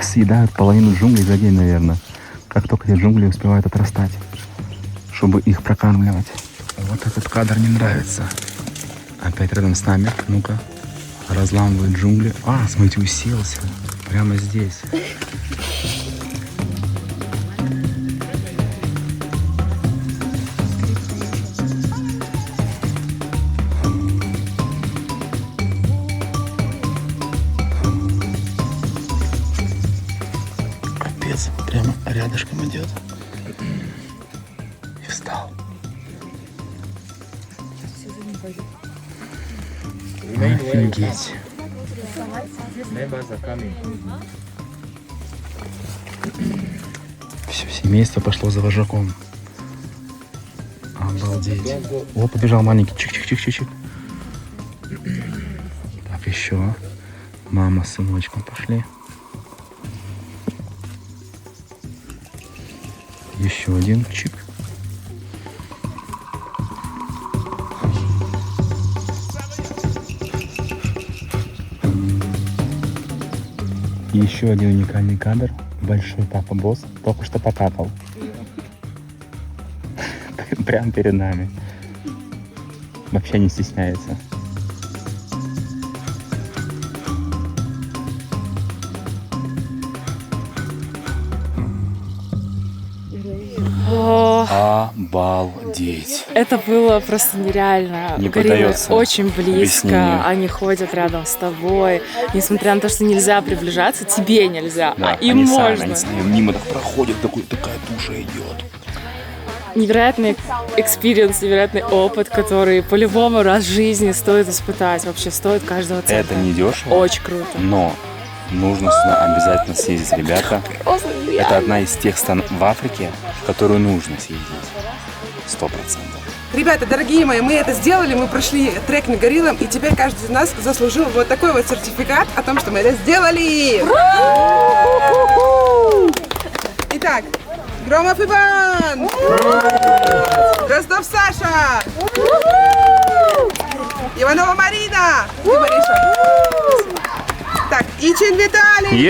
Съедают половину джунглей за день, наверное. Как только эти джунгли успевают отрастать, чтобы их прокармливать. Вот этот кадр не нравится. Опять рядом с нами. Ну-ка. Разламывают джунгли. А, смотрите, уселся. Прямо здесь. Прямо рядышком идет. И встал. Офигеть. Все семейство пошло за вожаком. Обалдеть. О, побежал маленький. Чик-чик-чик-чик-чик. Так, еще. Мама с сыночком пошли. Еще один чик. Еще один уникальный кадр. Большой папа босс только что покакал. Прямо перед нами. Вообще не стесняется. Обалдеть. Это было просто нереально. Не Гориллы поддается очень объяснению. близко, они ходят рядом с тобой. Несмотря на то, что нельзя приближаться, тебе нельзя, Да, а им они можно. сами, они с ними мимо так проходят, такая туша идет. Невероятный экспириенс, невероятный опыт, который по-любому раз в жизни стоит испытать. Вообще стоит каждого цента. Это не дешево, Очень круто. но нужно сюда обязательно съездить, ребята. Это одна из тех стран в Африке, в которую нужно съездить. 100%. Ребята, дорогие мои, мы это сделали, мы прошли трекинг гориллам, и теперь каждый из нас заслужил вот такой вот сертификат о том, что мы это сделали. Итак, Громов Иван, Дроздов Саша, Иванова Марина и Мариша. Так, И Чин Виталий!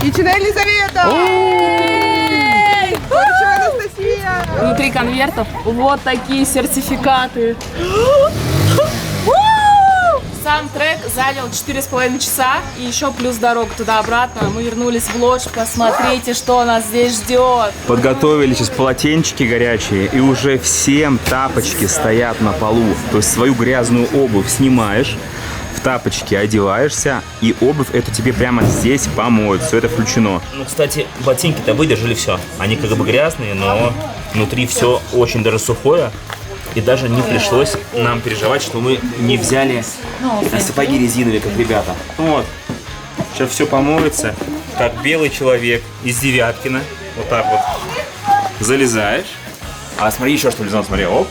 И Чин Елизавета! Корочева Анастасия! Внутри конвертов вот такие сертификаты. Сам трек занял 4,5 часа, и еще плюс дорога туда-обратно. Мы вернулись в лодж, посмотрите, что нас здесь ждет. Подготовили сейчас полотенчики горячие, и уже всем тапочки стоят на полу. То есть свою грязную обувь снимаешь, в тапочки одеваешься, и обувь эту тебе прямо здесь помоют. Все это включено. Ну, кстати, ботинки-то выдержали все. Они как бы грязные, но внутри все очень даже сухое. И даже не пришлось нам переживать, что мы не взяли сапоги резиновые, как ребята. Вот. Сейчас все помоется, как белый человек из Девяткина. Вот так вот. Залезаешь. А смотри, еще что влезал, смотри. Оп.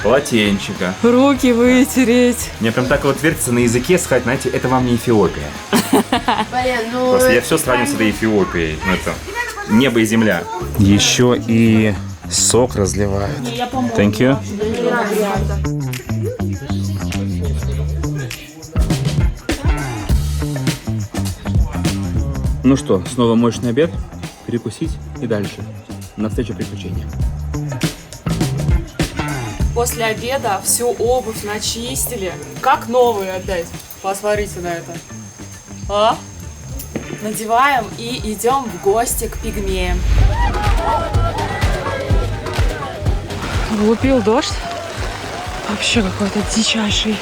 Полотенчика. Руки вытереть. Мне прям так вот вертится на языке сказать, знаете, это вам не Эфиопия. Просто я все сравню с этой Эфиопией. Ну, это небо и земля. Еще и сок разливают. Thank you. Ну что, снова мощный обед, перекусить и дальше. Навстречу приключениям. После обеда всю обувь начистили. Как новые опять. Посмотрите на это. А? Надеваем и идем в гости к пигмеям. Глупил дождь. Вообще какой-то дичайший.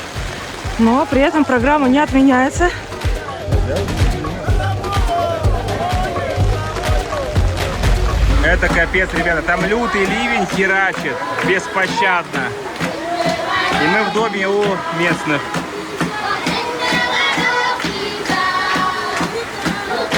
Но при этом программа не отменяется. Это капец, ребята. Там лютый ливень херачит беспощадно. И мы в доме у местных.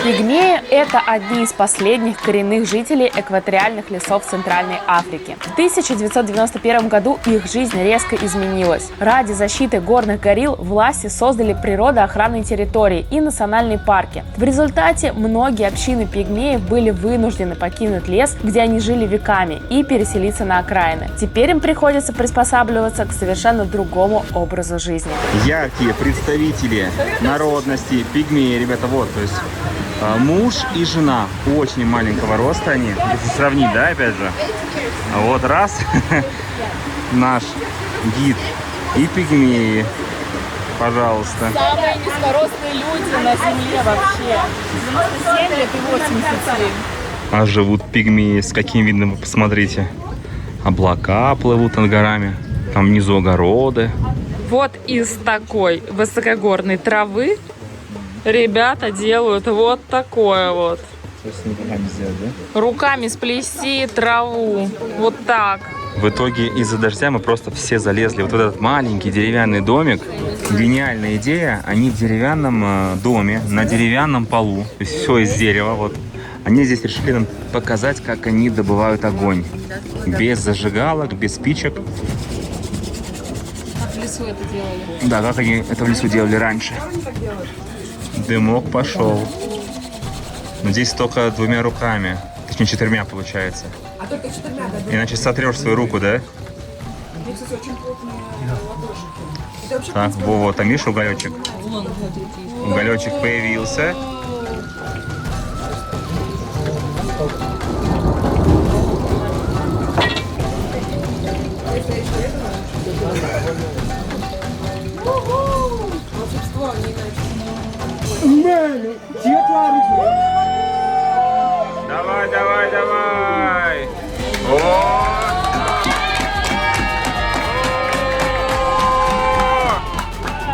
Пигмеи – это одни из последних коренных жителей экваториальных лесов Центральной Африки. В 1991 году их жизнь резко изменилась. Ради защиты горных горилл власти создали природоохранные территории и национальные парки. В результате многие общины пигмеев были вынуждены покинуть лес, где они жили веками, и переселиться на окраины. Теперь им приходится приспосабливаться к совершенно другому образу жизни. Яркие представители народности пигмеи, ребята, вот, то есть муж и жена очень маленького роста они, если сравнить, да, опять же. А вот раз наш гид и пигмеи, пожалуйста. Самые низкорослые люди на земле вообще. 97 лет и 87. А живут пигмеи с каким видом, вы посмотрите. Облака плывут над горами, там внизу огороды. Вот из такой высокогорной травы ребята делают вот такое вот. Руками сплести траву. Вот так. В итоге из-за дождя мы просто все залезли вот в этот маленький деревянный домик. Гениальная идея. Они в деревянном доме, на деревянном полу. То есть все из дерева. Вот. Они здесь решили нам показать, как они добывают огонь. Без зажигалок, без спичек. Как в лесу это делали? Да, как они это в лесу делали раньше. Дымок пошел. Но здесь только двумя руками. Точнее, 4 получается. А только 4, да? Иначе сотрешь свою руку, да? Так, вот, там видишь уголечек? Уголечек появился. Давай, давай, давай! О!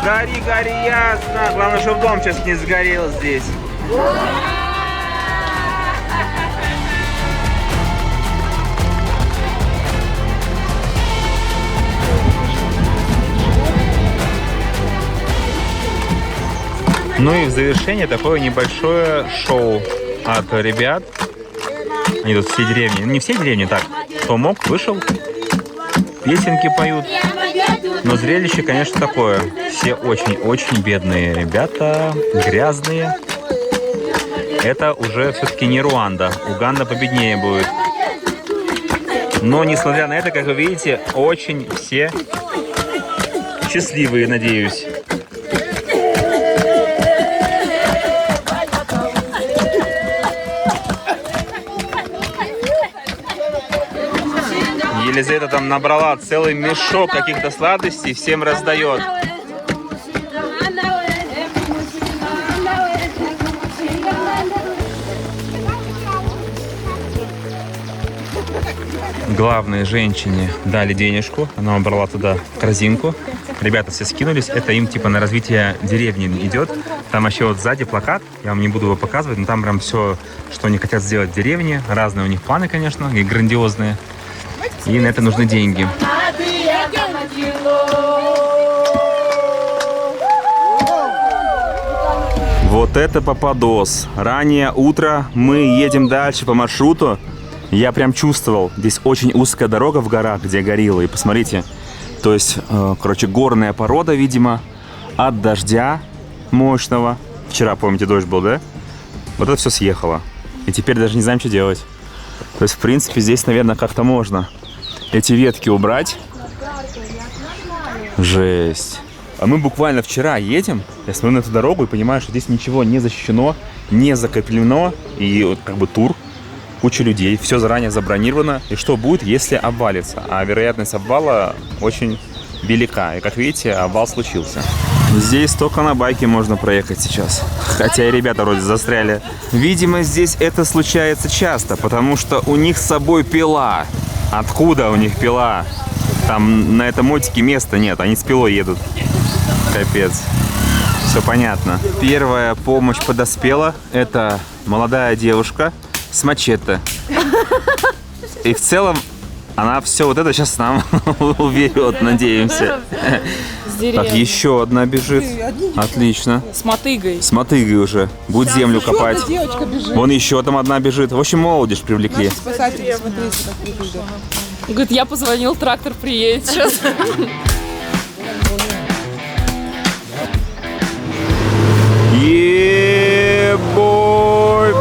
Гори, гори, ясно! Главное, чтобы дом сейчас не сгорел здесь. Ну и в завершение такое небольшое шоу от ребят. Они тут все деревни, ну не все деревни, так, кто мог, вышел, песенки поют. Но зрелище, конечно, такое. Все очень-очень бедные ребята, грязные. Это уже все-таки не Руанда. Уганда победнее будет. Но, несмотря на это, как вы видите, очень все счастливые, надеюсь. Елизавета там набрала целый мешок каких-то сладостей, всем раздает. Главной женщине дали денежку, она убрала туда корзинку. Ребята все скинулись, это им типа на развитие деревни идет. Там еще вот сзади плакат, я вам не буду его показывать, но там прям все, что они хотят сделать в деревне. Разные у них планы, конечно, и грандиозные. И на это нужны деньги. Вот это попадос. Раннее утро, мы едем дальше по маршруту. Я прям чувствовал, здесь очень узкая дорога в горах, где гориллы. И посмотрите, то есть, короче, горная порода, видимо, от дождя мощного. Вчера, помните, дождь был, да? Вот это все съехало. И теперь даже не знаем, что делать. То есть, в принципе, здесь, наверное, как-то можно эти ветки убрать. Жесть. А мы буквально вчера едем, я смотрю на эту дорогу и понимаю, что здесь ничего не защищено, не закреплено. И вот как бы тур. Куча людей, все заранее забронировано. И что будет, если обвалится? А вероятность обвала очень велика. И как видите, обвал случился. Здесь только на байке можно проехать сейчас. Хотя и ребята вроде застряли. Видимо, здесь это случается часто, потому что у них с собой пила. Откуда у них пила? Там на этом мотике места нет, они с пилой едут. Капец. Все понятно. Первая помощь подоспела. Это молодая девушка с мачете. И в целом она все вот это сейчас нам уберет, надеемся. Так, еще одна бежит. Отлично. С мотыгой. С мотыгой уже. Будет землю копать. Вон еще там одна бежит. В общем, молодежь привлекли. Спасатели, смотрите, как прибежали. Говорит, я позвонил, трактор приедет сейчас. Е-бой,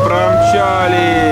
промчались.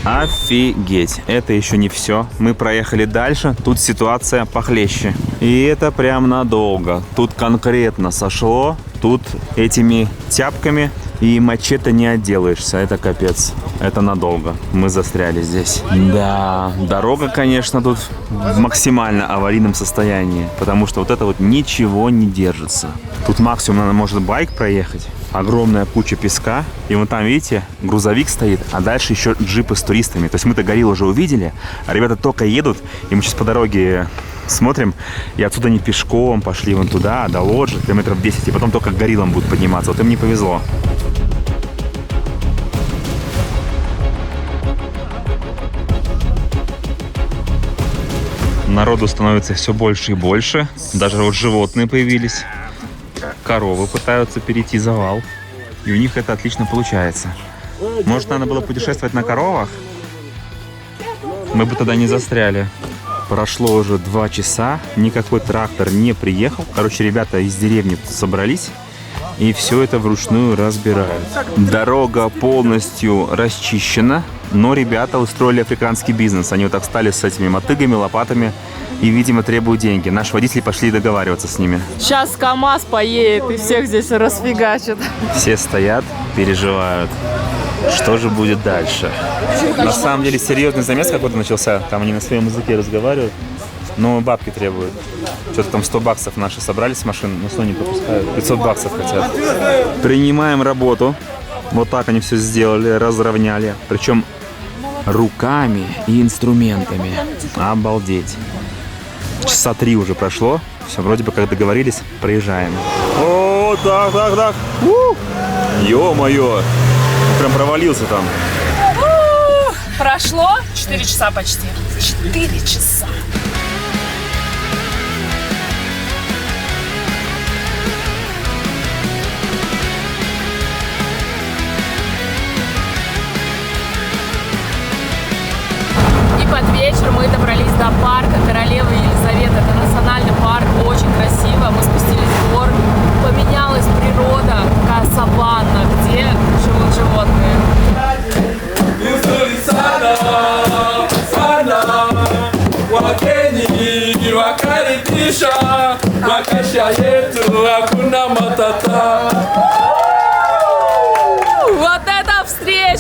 Офигеть, это еще не все. Мы проехали дальше, тут ситуация похлеще. И это прям надолго. Тут конкретно сошло, тут этими тяпками и мачете не отделаешься. Это капец, это надолго. Мы застряли здесь. Да, дорога, конечно, тут в максимально аварийном состоянии, потому что вот это вот ничего не держится. Тут максимум надо, может, байк проехать. Огромная куча песка. И вон там, видите, грузовик стоит, а дальше еще джипы с туристами. То есть мы-то горилл уже увидели, а ребята только едут, и мы сейчас по дороге смотрим, и отсюда не пешком пошли вон туда, до лоджи, километров 10, и потом только к гориллам будут подниматься. Вот им не повезло. Народу становится все больше и больше. Даже вот животные появились. Коровы пытаются перейти завал. И у них это отлично получается. Может, надо было путешествовать на коровах? Мы бы тогда не застряли. Прошло уже 2 часа. Никакой трактор не приехал. Короче, ребята из деревни собрались. И все это вручную разбирают. Дорога полностью расчищена. Но ребята устроили африканский бизнес. Они вот так стали с этими мотыгами, лопатами. И, видимо, требуют деньги. Наши водители пошли договариваться с ними. Сейчас КамАЗ поедет и всех здесь расфигачит. Все стоят, переживают. Что же будет дальше? На самом деле серьезный замес какой-то начался. Там они на своем языке разговаривают. Но бабки требуют. Что-то там 100 баксов наши собрали с машин, но 100 не пропускают. 500 баксов хотят. Принимаем работу. Вот так они все сделали, разровняли. Причем руками и инструментами. Обалдеть. Часа 3 уже прошло. Все, вроде бы как договорились, проезжаем. О, так. Ё-моё. Прям провалился там. Прошло 4 часа почти. 4 часа. Под вечер мы добрались до парка Королевы Елизаветы. Это национальный парк, очень красиво. Мы спустились в горы. Поменялась природа, такая саванна, где живут животные.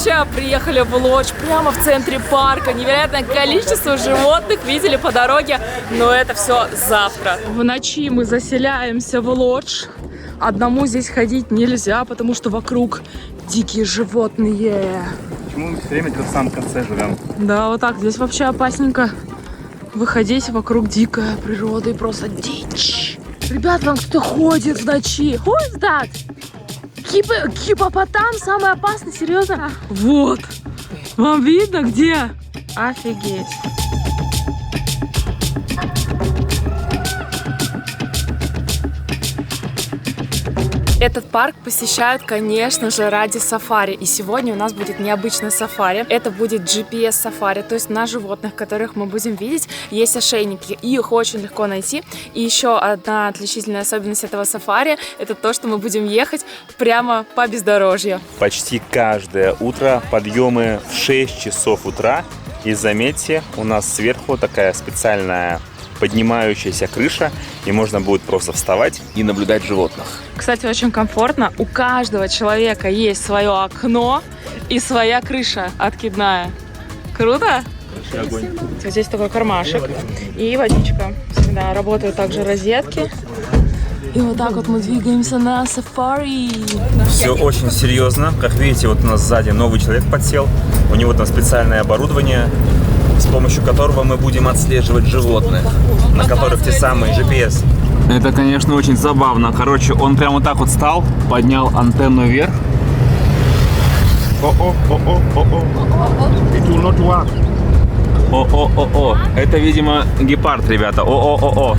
Короче, приехали в Лодж прямо в центре парка. Невероятное количество животных видели по дороге, но это все завтра. В ночи мы заселяемся в Лодж. Одному здесь ходить нельзя, потому что вокруг дикие животные. Почему мы все время где-то в самом конце живем? Да, вот так. Здесь вообще опасненько выходить, вокруг дикая природа и просто дичь. Ребят, там кто-то ходит в ночи. Who is that? Гиппопотам самый опасный, серьезно? Вот. Вам видно где? Офигеть. Этот парк посещают, конечно же, ради сафари. И сегодня у нас будет необычное сафари. Это будет GPS-сафари, то есть на животных, которых мы будем видеть, есть ошейники. И их очень легко найти. И еще одна отличительная особенность этого сафари – это то, что мы будем ехать прямо по бездорожью. Почти каждое утро подъемы в 6 часов утра. И заметьте, у нас сверху такая специальная поднимающаяся крыша, и можно будет просто вставать и наблюдать животных. Кстати, очень комфортно. У каждого человека есть свое окно и своя крыша откидная. Круто? Огонь. Вот здесь такой кармашек и водичка. Всегда работают также розетки. И вот так вот мы двигаемся на сафари. Все очень серьезно. Как видите, вот у нас сзади новый человек подсел. У него там специальное оборудование, с помощью которого мы будем отслеживать животных, на которых те самые GPS. Это, конечно, очень забавно. Короче, он прямо вот так вот встал, поднял антенну вверх. О-о-о-о. Это, видимо, гепард, ребята. О-о-о-о.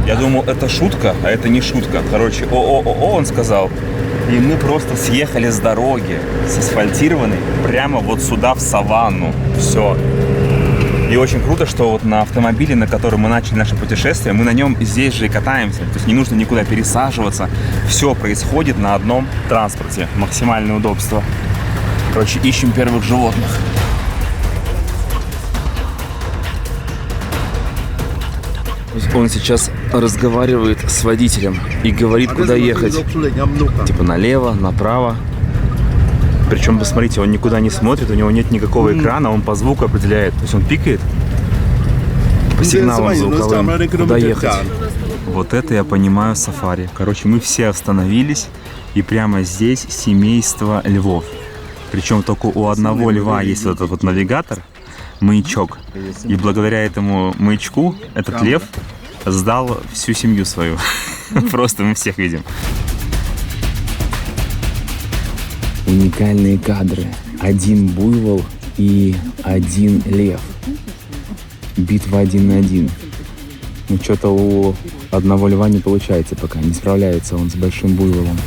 Я думал, это шутка, а это не шутка. Короче, о-о-о-о, он сказал. И мы просто съехали с дороги, с асфальтированной, прямо вот сюда, в саванну. Все. И очень круто, что вот на автомобиле, на котором мы начали наше путешествие, мы на нем здесь же и катаемся. То есть не нужно никуда пересаживаться. Все происходит на одном транспорте. Максимальное удобство. Короче, ищем первых животных. Он сейчас разговаривает с водителем и говорит, куда ехать. Типа налево, направо. Причем, посмотрите, он никуда не смотрит, у него нет никакого экрана, он по звуку определяет. То есть он пикает по сигналам звуковым, куда ехать. Вот это я понимаю сафари. Короче, мы все остановились, и прямо здесь семейство львов. Причем только у одного льва есть вот этот вот навигатор, маячок. И благодаря этому маячку этот лев сдал всю семью свою. Просто мы всех видим. Уникальные кадры. Один буйвол и один лев. Битва 1 на 1. Ну, что-то у одного льва не получается пока. Не справляется он с большим буйволом.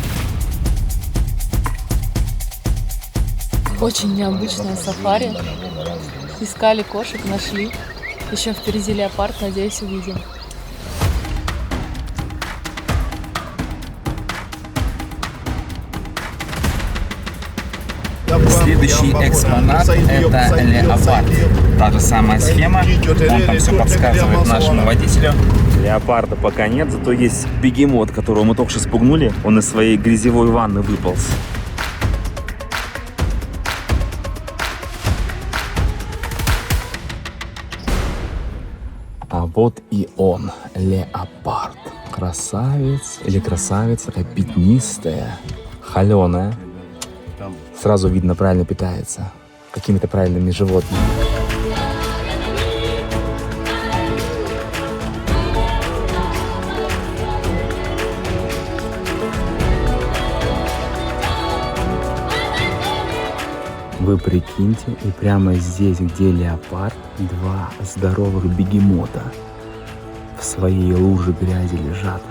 Очень необычное сафари. Искали кошек, нашли. Еще впереди леопард, надеюсь, увидим. Следующий экспонат – это леопард. Та же самая схема. Он там все подсказывает нашему водителю. Леопарда пока нет, зато есть бегемот, которого мы только что спугнули. Он из своей грязевой ванны выполз. А вот и он, леопард. Красавец или красавица, такая пятнистая, холеная. Сразу видно, правильно питается какими-то правильными животными. Вы прикиньте, и прямо здесь, где леопард, два здоровых бегемота в своей луже грязи лежат.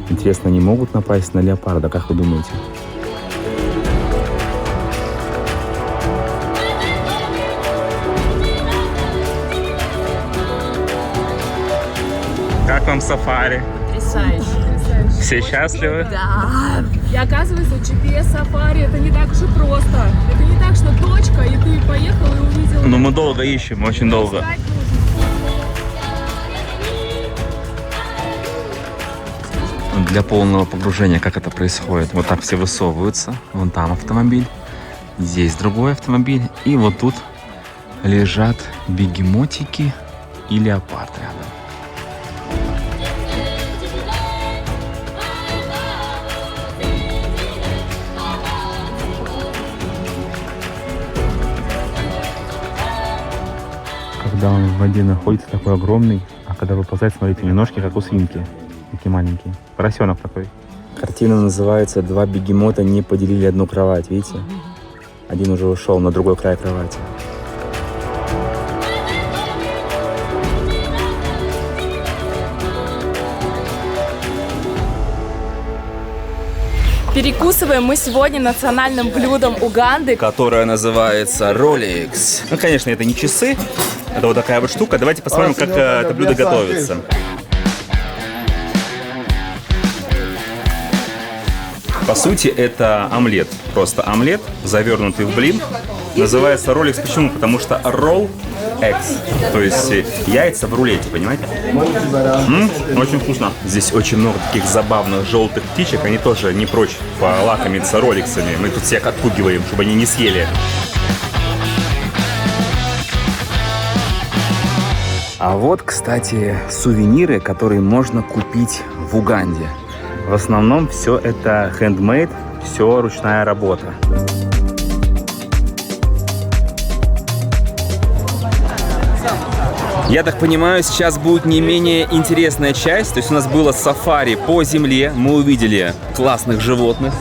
Интересно, они могут напасть на леопарда, как вы думаете? Как вам сафари? Потрясающе. Все счастливы? Да. И оказывается, GPS-сафари это не так уж и просто. Это не так, что точка, и ты поехал и увидел. Но мы долго ищем, очень долго. Для полного погружения, как это происходит. Вот так все высовываются. Вон там автомобиль. Здесь другой автомобиль. И вот тут лежат бегемотики и леопард рядом. Когда он в воде находится, такой огромный, а когда выползает, смотрите, у него ножки как у свинки, такие маленькие. Поросенок такой. Картина называется «Два бегемота не поделили одну кровать», видите? Один уже ушел на другой край кровати. Перекусываем мы сегодня национальным блюдом Уганды. Которая называется Rolex. Ну, конечно, это не часы, это вот такая вот штука. Давайте посмотрим, как это блюдо готовится. По сути, это омлет. Просто омлет, завернутый в блин. Называется Rolex. Почему? Потому что roll eggs. То есть яйца в рулете, понимаете? Очень вкусно. Здесь очень много таких забавных желтых птичек. Они тоже не прочь полакомиться роликсами. Мы тут всех отпугиваем, чтобы они не съели. А вот, кстати, сувениры, которые можно купить в Уганде. В основном все это handmade, все ручная работа. Я так понимаю, сейчас будет не менее интересная часть. То есть у нас было сафари по земле. Мы увидели классных животных,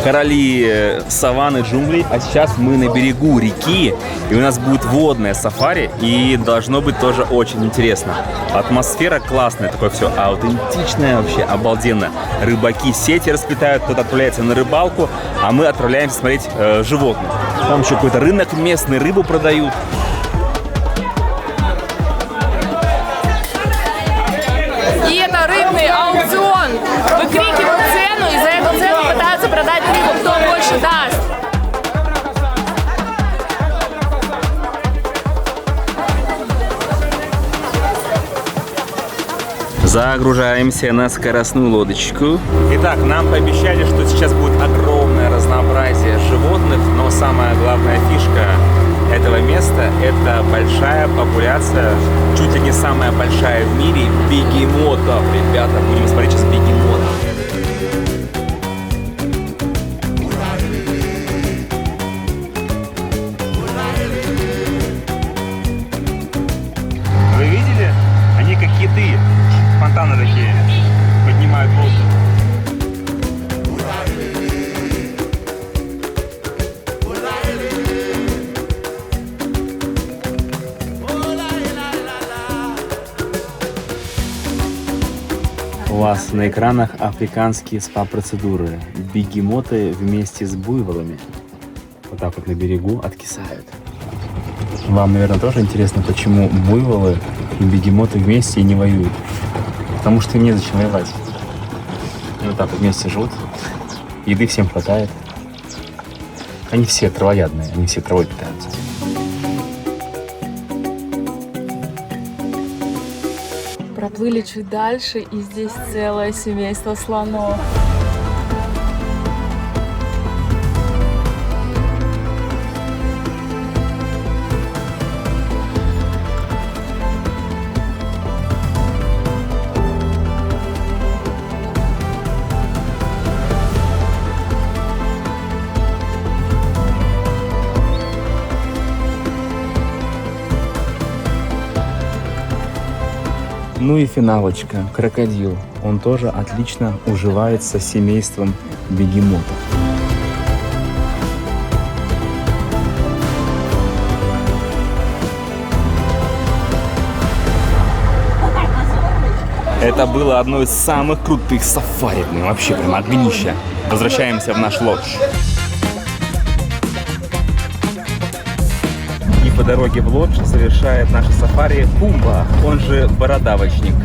короли саванны, джунглей. А сейчас мы на берегу реки, и у нас будет водное сафари. И должно быть тоже очень интересно. Атмосфера классная, такое все аутентичное, вообще обалденно. Рыбаки сети расплетают, кто-то отправляется на рыбалку, а мы отправляемся смотреть животных. Там еще какой-то рынок местный, рыбу продают. И это рыбный аукцион. Выкрикивают цену, и за эту цену пытаются продать рыбу, кто больше даст. Загружаемся на скоростную лодочку. Итак, нам пообещали, что сейчас будет огромное разнообразие животных, но самая главная фишка этого места – это большая популяция, чуть ли не самая большая в мире, бегемотов. Ребята, будем смотреть сейчас бегемотов. Вы видели? Они как киты, фонтаны такие, поднимают воздух. У вас на экранах африканские спа-процедуры. Бегемоты вместе с буйволами вот так вот на берегу откисают. Вам, наверное, тоже интересно, почему буйволы и бегемоты вместе не воюют. Потому что им незачем воевать. Они вот так вот вместе живут. Еды всем хватает. Они все травоядные, они все травой питаются. Проплыли чуть дальше, и здесь целое семейство слонов. Ну и финалочка. Крокодил. Он тоже отлично уживается с семейством бегемотов. Это было одно из самых крутых сафари. Вообще прям огнище. Возвращаемся в наш лодж. По дороге в лодж совершает наше сафари Пумба, он же бородавочник.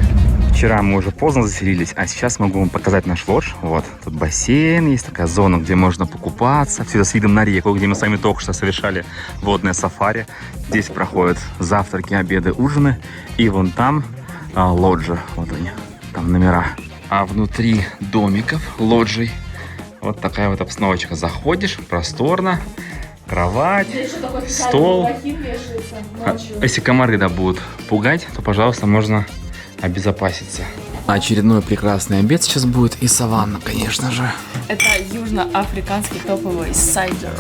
Вчера мы уже поздно заселились, а сейчас могу вам показать наш лодж. Вот, тут бассейн, есть такая зона, где можно покупаться. Все это с видом на реку, где мы сами только что совершали водное сафари. Здесь проходят завтраки, обеды, ужины. И вон там лоджи, вот они, там номера. А внутри домиков, лоджий, вот такая вот обстановочка. Заходишь, просторно. кровать, стол. Если комары будут пугать, то, пожалуйста, можно обезопаситься. Очередной прекрасный обед сейчас будет и саванна, конечно же. Это южноафриканский топовый сайдер.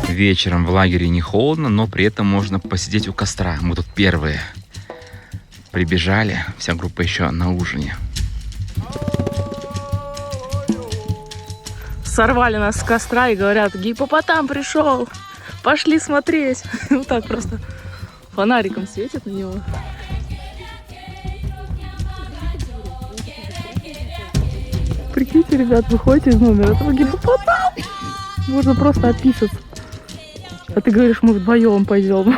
Вечером в лагере не холодно, но при этом можно посидеть у костра. Мы тут первые прибежали, вся группа еще на ужине. Сорвали нас с костра и говорят: гиппопотам пришел, пошли смотреть. Вот так просто фонариком светят на него. Прикиньте, ребят, выходите из номера, этого гиппопотам. Можно просто описаться. А ты говоришь, мы вдвоем пойдем.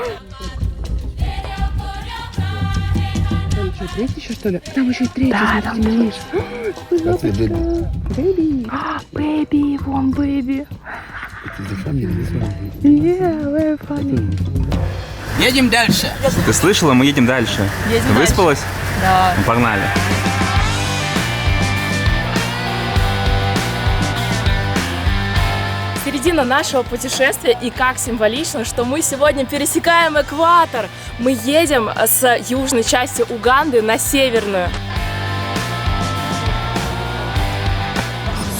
Там что, третий еще, что ли? Там еще и третий. Да, там малыш. Бэби. Бэби, вон бэби. Yeah, funny. Едем дальше. Ты слышала? Мы едем дальше. Едем Выспалась? Да. Ну, погнали. Середина нашего путешествия, и как символично, что мы сегодня пересекаем экватор. Мы едем с южной части Уганды на северную.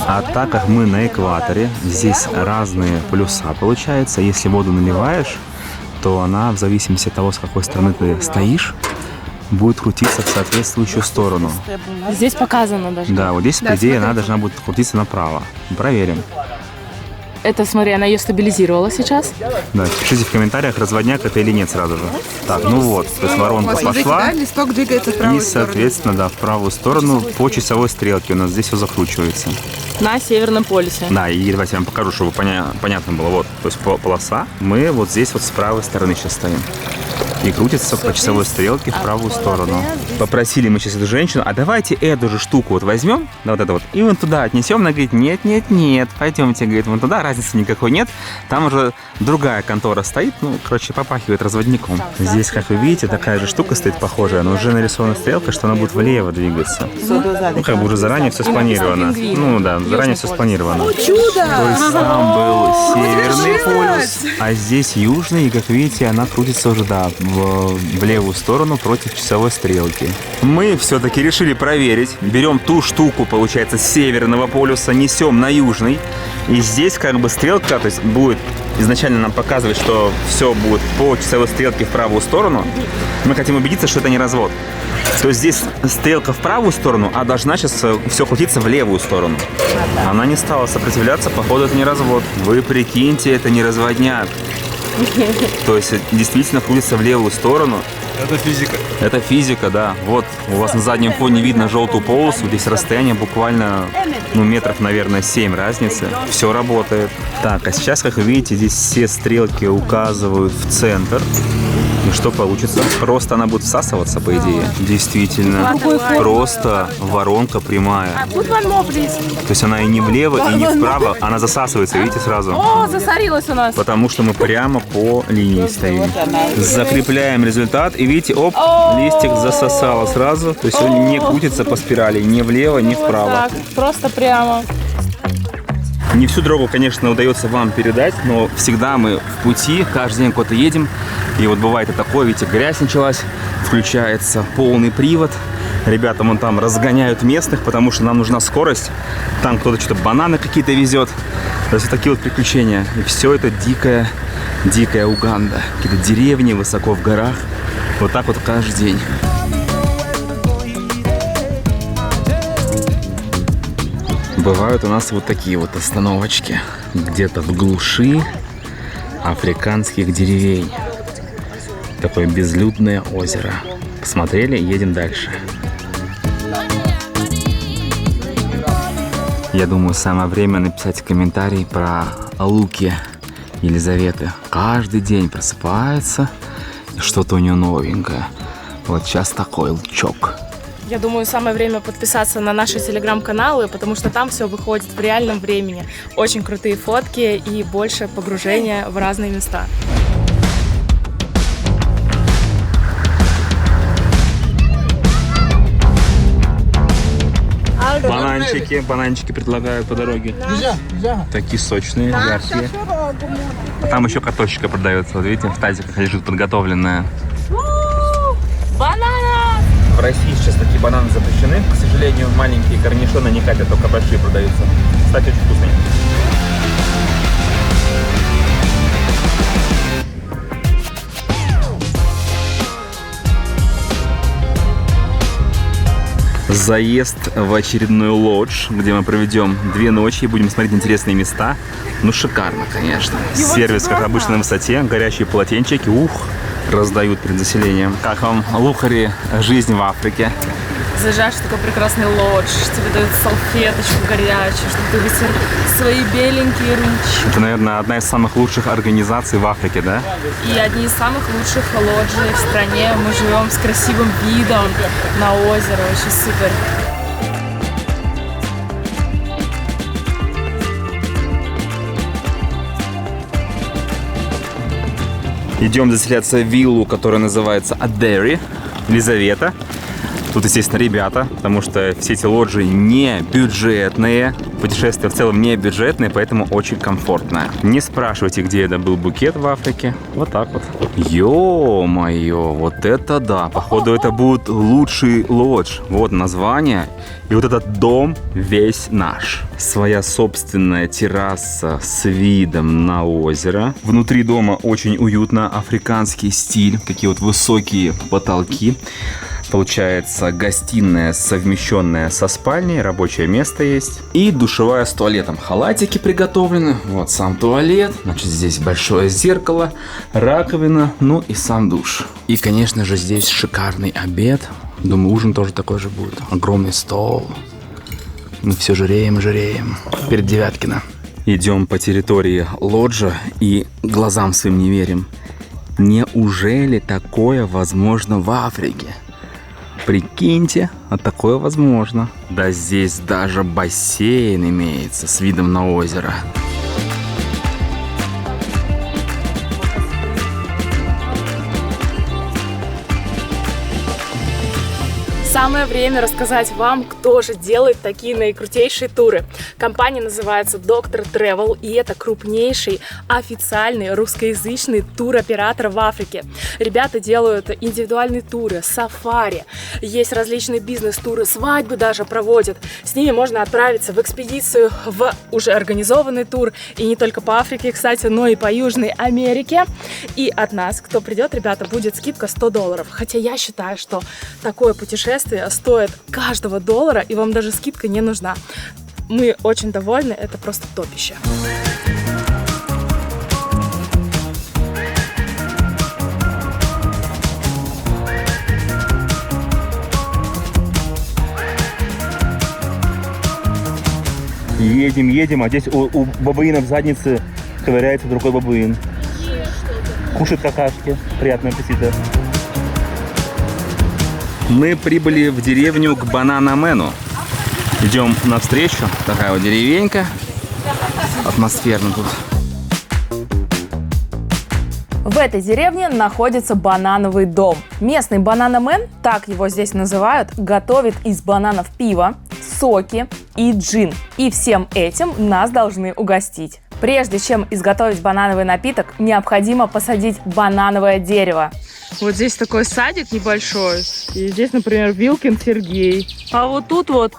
А так как мы на экваторе, здесь разные полюса получается. Если воду наливаешь, то она, в зависимости от того, с какой стороны ты стоишь, будет крутиться в соответствующую сторону. Здесь показано даже. Да, вот здесь, по идее, она должна будет крутиться направо. Проверим. Это, смотри, она ее стабилизировала сейчас. Да, пишите в комментариях, разводняк это или нет сразу же. Так, ну вот, то есть воронка Вот, смотрите, пошла. да, листок двигается в правую И, соответственно, да, в правую сторону по часовой стрелке у нас здесь все закручивается. На Северном полюсе. Да, и давайте я вам покажу, чтобы понятно было. Вот, то есть полоса, мы вот здесь вот с правой стороны сейчас стоим. И крутится по часовой стрелке в правую сторону. Попросили мы сейчас эту женщину, а давайте эту же штуку вот возьмем, да, вот это вот, и вон туда отнесем. Она говорит, нет, пойдемте, говорит, вон туда, разницы никакой нет. Там уже другая контора стоит, ну, короче, попахивает разводником. Здесь, как вы видите, такая же штука стоит похожая, но уже нарисована стрелка, что она будет влево двигаться. Ну, как бы уже заранее все спланировано. Ну, да, заранее все спланировано. Чудо! То есть там был северный полюс, а здесь южный, и, как видите, она крутится уже, да, в левую сторону против часовой стрелки. Мы все-таки решили проверить. Берем ту штуку, получается, с северного полюса, несем на южный. И здесь как бы стрелка, то есть будет изначально нам показывать, что все будет по часовой стрелке в правую сторону. Мы хотим убедиться, что это не развод. То есть здесь стрелка в правую сторону, а должна сейчас все крутиться в левую сторону. Она не стала сопротивляться, походу это не развод. Вы прикиньте, это не разводняк. То есть действительно крутится в левую сторону. Это физика. Это физика, да. Вот у вас на заднем фоне видно желтую полосу. Здесь расстояние буквально, ну, метров, наверное, 7 разницы. Все работает. Так, а сейчас, как вы видите, здесь все стрелки указывают в центр. И что получится? Просто она будет всасываться, по идее. Действительно. Просто воронка прямая. То есть она и не влево, и не вправо. Она засасывается, видите, сразу. О, засорилась у нас. Потому что мы прямо по линии стоим. Закрепляем результат. И видите, оп, листик засосало сразу. То есть он не крутится по спирали ни влево, ни вправо. Так, просто прямо. Не всю дорогу, конечно, удается вам передать, но всегда мы в пути, каждый день куда-то едем. И вот бывает и такое, видите, грязь началась, включается полный привод. Ребята вон там разгоняют местных, потому что нам нужна скорость. Там кто-то что-то бананы какие-то везет. То есть вот такие вот приключения. И все это дикая Уганда. Какие-то деревни высоко в горах. Вот так вот каждый день. Бывают у нас вот такие вот остановочки. Где-то в глуши африканских деревень. Такое безлюдное озеро. Посмотрели, едем дальше. Я думаю, самое время написать комментарий про луки Елизаветы. Каждый день просыпается, и что-то у нее новенькое. Вот сейчас такой лучок. Я думаю, самое время подписаться на наши телеграм-каналы, потому что там все выходит в реальном времени. Очень крутые фотки и больше погружения в разные места. Бананчик. бананчики предлагают по дороге. Такие сочные, яркие. А там еще картошечка продается, вот видите, в тазиках лежит подготовленная. Банана! В России сейчас такие бананы запрещены. К сожалению, маленькие корнишоны не катят, только большие продаются. Кстати, очень вкусные. Заезд в очередной лодж, где мы проведем 2 ночи и будем смотреть интересные места. Ну, шикарно, конечно. Сервис, как обычно, на высоте. Горячие полотенчики, раздают перед заселением. Как вам, лухари, жизнь в Африке? Заезжаешь в такой прекрасный лодж, тебе дают салфеточку горячую, чтобы ты вытер свои беленькие ручки. Это, наверное, одна из самых лучших организаций в Африке, да? И одни из самых лучших лоджий в стране. Мы живем с красивым видом на озеро, очень супер. Идем заселяться в виллу, которая называется Адери, Елизавета. Тут, естественно, ребята, потому что все эти лоджии не бюджетные. Путешествие в целом не бюджетное, поэтому очень комфортное. Не спрашивайте, где это был букет в Африке. Вот так вот. Ё-моё, вот это да. Походу, это будет лучший лодж. Вот название. И вот этот дом весь наш. Своя собственная терраса с видом на озеро. Внутри дома очень уютно, африканский стиль. Такие вот высокие потолки. Получается гостиная, совмещенная со спальней, рабочее место есть. И душевая с туалетом. Халатики приготовлены. Вот сам туалет. Значит, здесь большое зеркало, раковина, ну и сам душ. И, конечно же, здесь шикарный обед. Думаю, ужин тоже такой же будет. Огромный стол. Мы все жиреем и жиреем. Перед Девяткино. Идем по территории лоджа и глазам своим не верим. Неужели такое возможно в Африке? Прикиньте, а такое возможно. Да здесь даже бассейн имеется с видом на озеро. Самое время рассказать вам, кто же делает такие наикрутейшие туры. Компания называется Doctor Travel, и это крупнейший официальный русскоязычный туроператор в Африке. Ребята делают индивидуальные туры, сафари, есть различные бизнес-туры, свадьбы даже проводят. С ними можно отправиться в экспедицию, в уже организованный тур, и не только по Африке, кстати, но и по Южной Америке. И от нас, кто придет, ребята, будет скидка $100. Хотя я считаю, что такое путешествие стоит каждого $1, и вам даже скидка не нужна. Мы очень довольны, это просто топище. Едем, а здесь у бабуина в заднице ковыряется другой бабуин. Кушает какашки. Приятного аппетита. Мы прибыли в деревню к Бананамену. Идем навстречу. Такая вот деревенька. Атмосферно тут. В этой деревне находится банановый дом. Местный бананамен, так его здесь называют, готовит из бананов пиво, соки и джин. И всем этим нас должны угостить. Прежде чем изготовить банановый напиток, необходимо посадить банановое дерево. Вот здесь такой садик небольшой. И здесь, например, Вилкин Сергей. А вот тут вот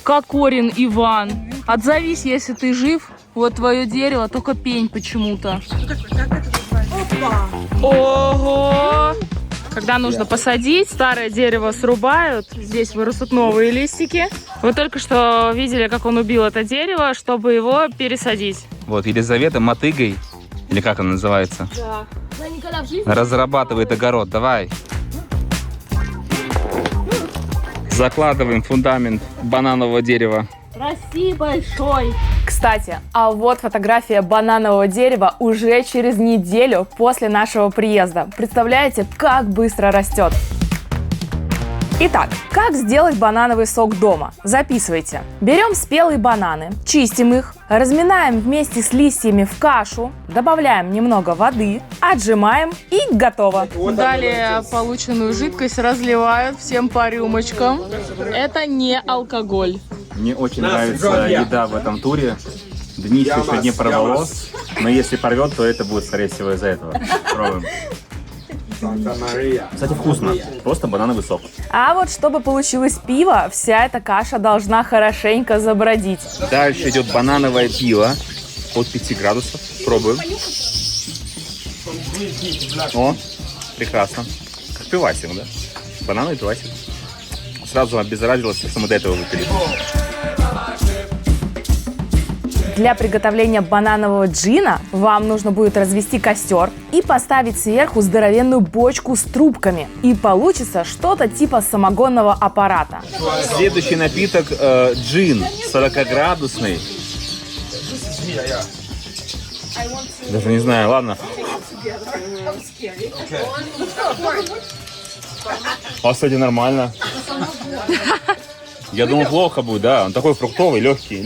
Кокорин Иван. Отзовись, если ты жив. Вот твое дерево, только пень почему-то. Ого! Когда нужно посадить, старое дерево срубают, здесь вырастут новые листики. Вы только что видели, как он убил это дерево, чтобы его пересадить. Вот Елизавета мотыгой, или как она называется, Да. разрабатывает огород. Давай. Закладываем фундамент бананового дерева. Расти большой. Кстати, а вот фотография бананового дерева уже через неделю после нашего приезда. Представляете, как быстро растет. Итак, как сделать банановый сок дома? Записывайте. Берем спелые бананы, чистим их, разминаем вместе с листьями в кашу, добавляем немного воды, отжимаем и готово. Далее полученную жидкость разливают всем по рюмочкам. Это не алкоголь. Мне очень нравится еда в этом туре. Днище еще не порвалось, но если порвет, то это будет, скорее всего, из-за этого. Пробуем. Кстати, вкусно. Просто банановый сок. А вот чтобы получилось пиво, вся эта каша должна хорошенько забродить. Дальше идет банановое пиво от 5 градусов. Пробуем. О, прекрасно. Как пивасик, да? Банановый пивасик. Сразу обеззаразилось, что мы до этого выпили. Для приготовления бананового джина вам нужно будет развести костер и поставить сверху здоровенную бочку с трубками. И получится что-то типа самогонного аппарата. Следующий напиток джин 40-градусный. Даже не знаю, ладно. А, кстати, нормально. Я думал, плохо будет, да. Он такой фруктовый, легкий.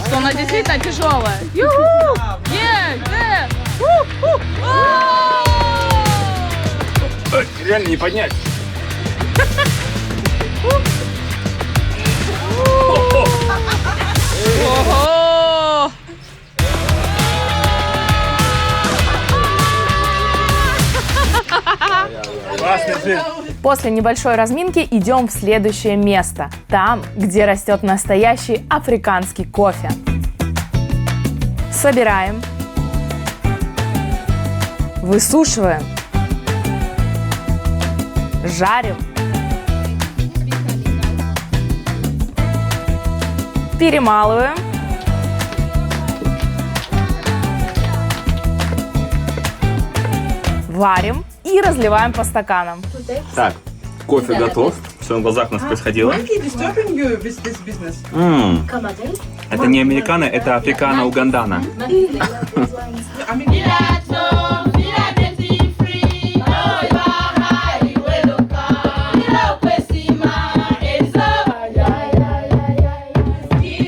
Что она действительно тяжелая. Реально не поднять. Ого! Классный джин. После небольшой разминки идем в следующее место. Там, где растет настоящий африканский кофе. Собираем. Высушиваем. Жарим. Перемалываем. Варим и разливаем по стаканам. Так, кофе готов. Все на глазах у нас происходило. Это не американо, это африкано-угандана.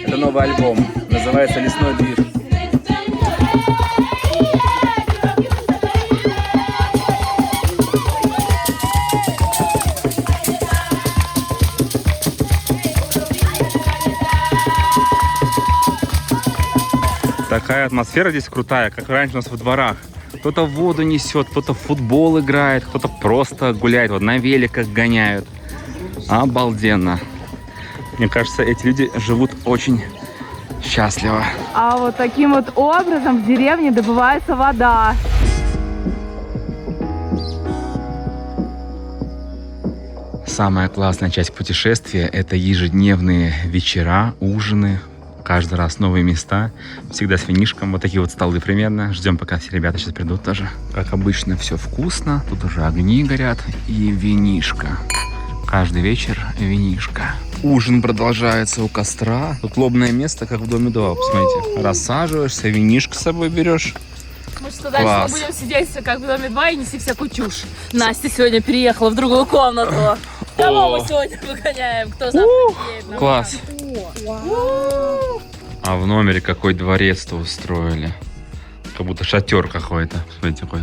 Это новый альбом. Называется «Лесной движ». Такая атмосфера здесь крутая, как раньше у нас во дворах. Кто-то воду несет, кто-то в футбол играет, кто-то просто гуляет, вот на великах гоняют. Обалденно. Мне кажется, эти люди живут очень счастливо. А вот таким вот образом в деревне добывается вода. Самая классная часть путешествия – это ежедневные вечера, ужины. Каждый раз новые места, всегда с винишком. Вот такие вот столы примерно. Ждем, пока все ребята сейчас придут тоже. Как обычно, все вкусно. Тут уже огни горят и винишко. Каждый вечер винишко. Ужин продолжается у костра. Тут лобное место, как в доме 2. Посмотрите. Рассаживаешься, винишко с собой берешь. Мы что, дальше будем сидеть, как в доме 2, и неси всякую чушь. Настя сегодня переехала в другую комнату. Кого мы сегодня выгоняем? Кто завтра едет? Класс. А в номере какой дворец-то устроили. Как будто шатер какой-то. Смотрите, какой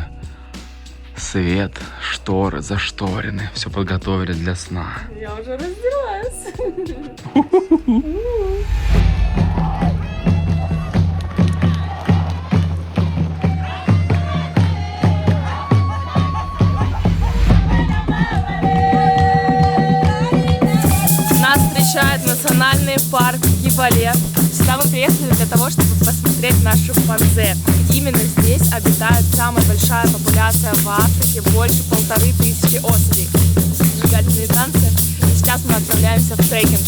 свет, шторы зашторены. Все подготовили для сна. Я уже раздеваюсь. Нас встречает национальный парк Кибале. Сюда мы приехали для того, чтобы посмотреть на шимпанзе. Именно здесь обитает самая большая популяция в Африке, больше 1500 особей. Зажигательные танцы. И сейчас мы отправляемся в трекинг.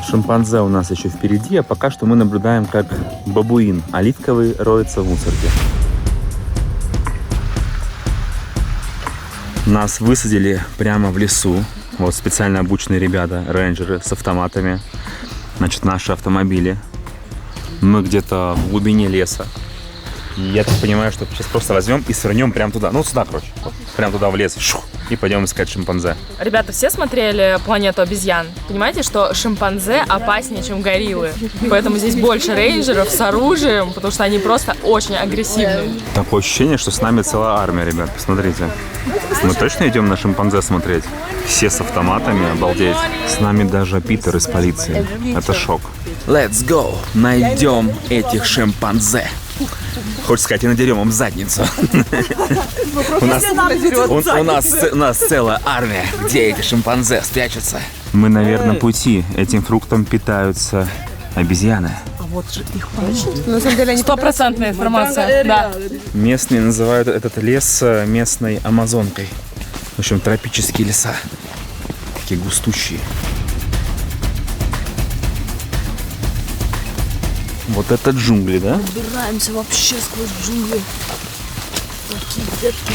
Шимпанзе у нас еще впереди, а пока что мы наблюдаем, как бабуин оливковый роется в мусорке. Нас высадили прямо в лесу. Вот специально обученные ребята, рейнджеры с автоматами. Значит, наши автомобили. Мы где-то в глубине леса. И я так понимаю, что сейчас просто возьмем и свернем прямо туда. Ну, сюда, короче. Вот, прямо туда в лес. Шух, и пойдем искать шимпанзе. Ребята, все смотрели «Планету обезьян»? Понимаете, что шимпанзе опаснее, чем гориллы? Поэтому здесь больше рейнджеров с оружием, потому что они просто очень агрессивные. Такое ощущение, что с нами целая армия, ребят. Посмотрите. Мы точно идем на шимпанзе смотреть? Все с автоматами, обалдеть. С нами даже Питер из полиции. Это шок. Let's go. Найдем этих шимпанзе. Хочешь сказать, и надерем им задницу. У нас целая армия. Где эти шимпанзе спрячутся? Мы на верном пути. Этим фруктом питаются обезьяны. На самом деле они Стопроцентная информация, да. Местные называют этот лес местной амазонкой. В общем, тропические леса. Такие густущие. Вот это джунгли, да? Убираемся вообще сквозь джунгли. Такие ветки.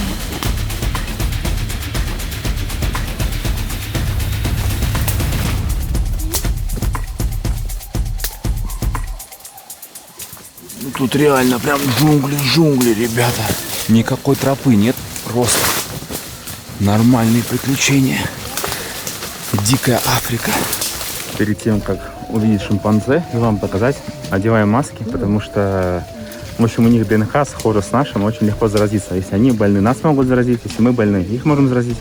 Ну, тут реально прям джунгли, ребята. Никакой тропы нет, просто нормальные приключения. Дикая Африка. Перед тем, как увидеть шимпанзе и вам показать, одеваем маски, потому что, в общем, у них ДНК схожа с нашим, очень легко заразиться. Если они больны, нас могут заразить, если мы больны, их можем заразить.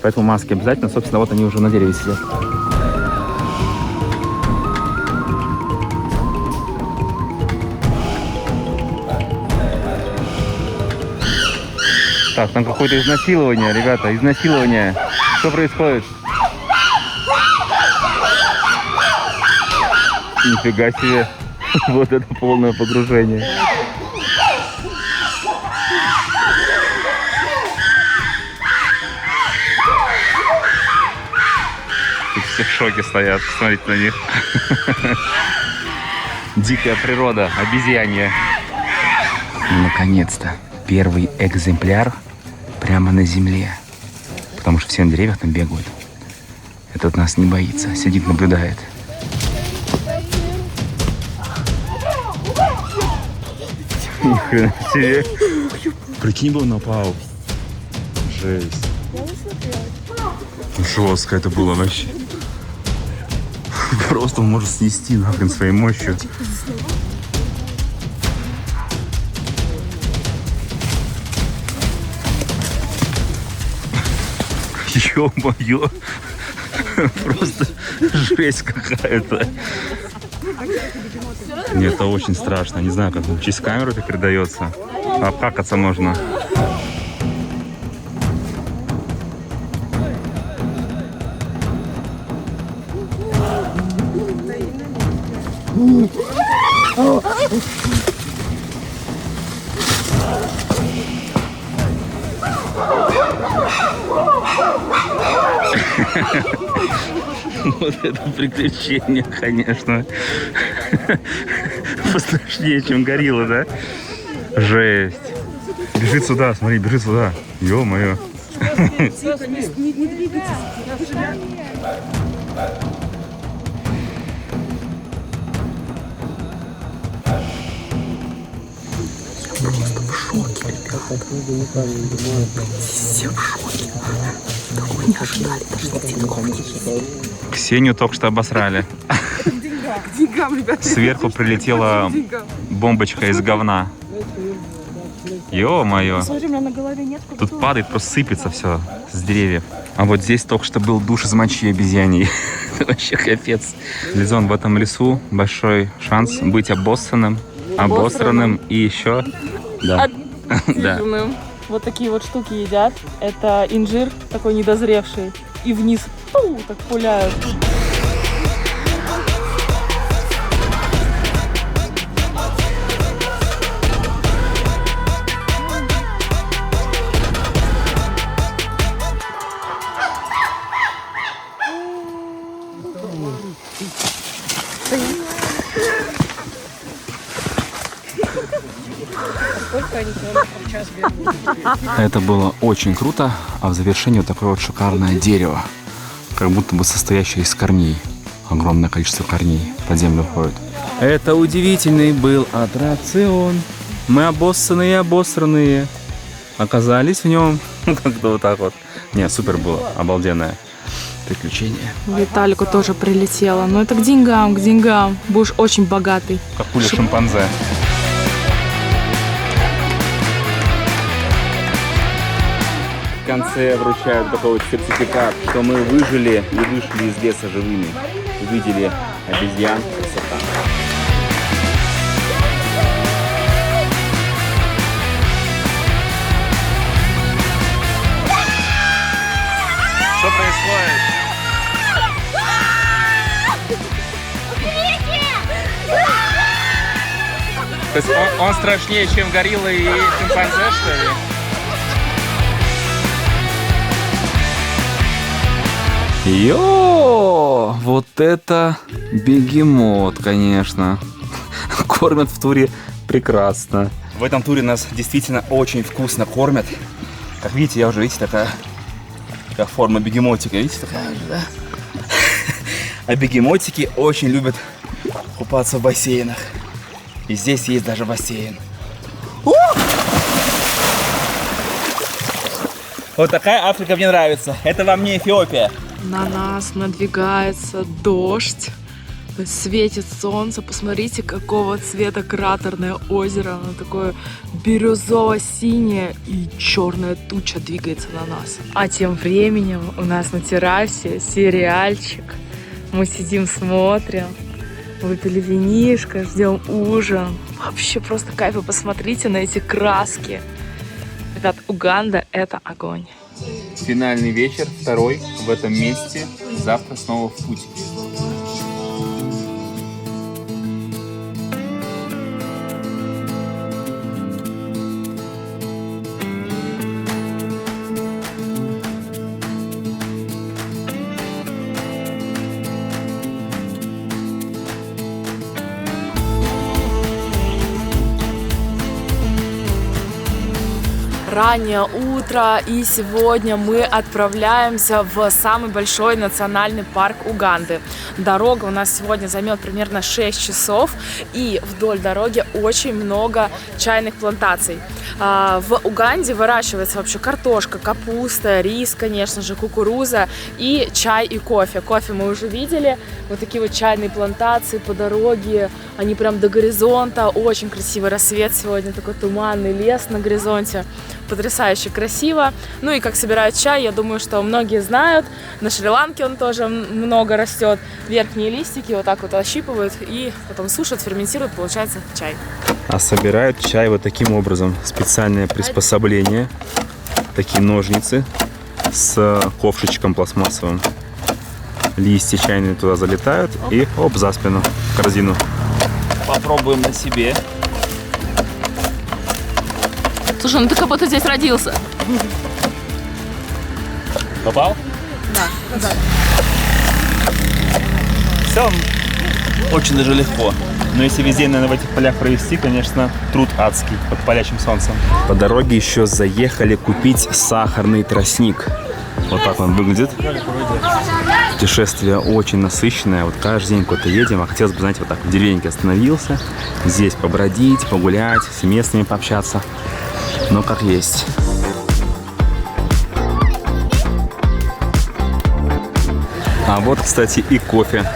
Поэтому маски обязательно. Собственно, вот они уже на дереве сидят. Так, там какое-то изнасилование, ребята, изнасилование. Что происходит? Нифига себе. Вот это полное погружение. Тут все в шоке стоят, смотрите на них. Дикая природа, обезьянья. Наконец-то первый экземпляр прямо на земле. Потому что все на деревьях там бегают. Этот нас не боится, сидит, наблюдает. Ни хрена себе. Прикинь, бы он напал. Жесть. Жестко это было вообще. Просто он может снести нахрен своей мощью. Ё-моё. Просто жесть какая-то. Нет, это очень страшно. Не знаю, как через камеру это передается. Обкакаться можно. Вот это приключение, конечно. Пострашнее, чем горилла, да? Жесть. Бежит сюда, смотри, бежит сюда. Ё-моё. Просто в шоке, ребята. Все в шоке. Такого не ожидали, даже нигде такого не видели. Ксению только что обосрали. к деньгам, ребята. Сверху прилетела бомбочка из говна. Ё-моё. Тут падает, просто сыпется все с деревьев. А вот здесь только что был душ из мочи обезьяний. Это вообще капец. Лизон, в этом лесу большой шанс быть обоссанным и еще... Да. Да. Вот такие вот штуки едят. Это инжир такой недозревший. И вниз так пуляют. Это было очень круто, а в завершении вот такое вот шикарное дерево, как будто бы состоящее из корней. Огромное количество корней под землю входит. Это удивительный был аттракцион. Мы обоссанные, оказались в нем. Как-то вот так вот. Не, супер было, обалденное приключение. Виталику тоже прилетело. Но это к деньгам. Будешь очень богатый. Как пуля шимпанзе. В конце вручают такой вот сертификат, что мы выжили и вышли из леса живыми. Увидели обезьян. Красота. Что происходит? То есть он страшнее, чем горилла и шимпанзе, что ли? Йо, вот это бегемот, конечно. Кормят в туре прекрасно. В этом туре нас действительно очень вкусно кормят. Как видите, я уже, видите, такая форма бегемотика, видите, такая же, да? А бегемотики очень любят купаться в бассейнах. И здесь есть даже бассейн. Вот такая Африка мне нравится. Это вам не Эфиопия. На нас надвигается дождь. Светит солнце. Посмотрите, какого цвета кратерное озеро. Оно такое бирюзово-синее. И черная туча двигается на нас. А тем временем у нас на террасе сериальчик. Мы сидим, смотрим. Выпили винишко, ждем ужин. Вообще просто кайф. Вы посмотрите на эти краски. Ребят, Уганда — это огонь. Финальный вечер, второй в этом месте. Завтра снова в путь. Раннее утро, и сегодня мы отправляемся в самый большой национальный парк Уганды. Дорога у нас сегодня займет примерно 6 часов, и вдоль дороги очень много чайных плантаций. В Уганде выращивается вообще картошка, капуста, рис, конечно же, кукуруза и чай и кофе. Кофе мы уже видели, вот такие вот чайные плантации по дороге, они прям до горизонта, очень красивый рассвет сегодня, такой туманный лес на горизонте. Потрясающе красиво. Ну и как собирают чай, я думаю, что многие знают. На Шри-Ланке он тоже много растет. Верхние листики вот так вот ощипывают и потом сушат, ферментируют, получается чай. А собирают чай вот таким образом. Специальное приспособление. Такие ножницы с ковшичком пластмассовым. Листья чайные туда залетают и оп, за спину, в корзину. Попробуем на себе. Слушай, ну ты как будто здесь родился. Попал? Да. В целом, очень даже легко. Но если везде, наверное, в этих полях провести, конечно, труд адский под палящим солнцем. По дороге еще заехали купить сахарный тростник. Вот так он выглядит. Путешествие очень насыщенное. Вот каждый день куда-то едем. А хотелось бы, знаете, вот так в деревеньке остановился. Здесь побродить, погулять, с местными пообщаться. Но как есть. А вот, кстати, и кофе.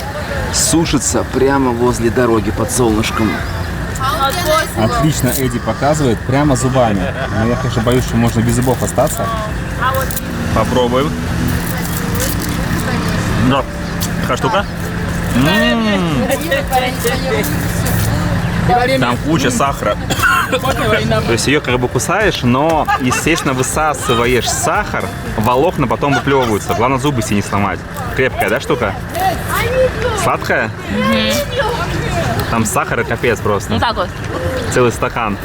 Сушится прямо возле дороги под солнышком. Отлично Эдди показывает, прямо зубами. Но я, конечно, боюсь, что можно без зубов остаться. Попробуем. Да. Какая штука? Там куча сахара. То есть ее как бы кусаешь, но, естественно, высасываешь сахар, волокна потом выплевываются. Главное, зубы себе не сломать. Крепкая, да, штука? Сладкая? Там сахар и капец просто. Вот так вот. Целый стакан.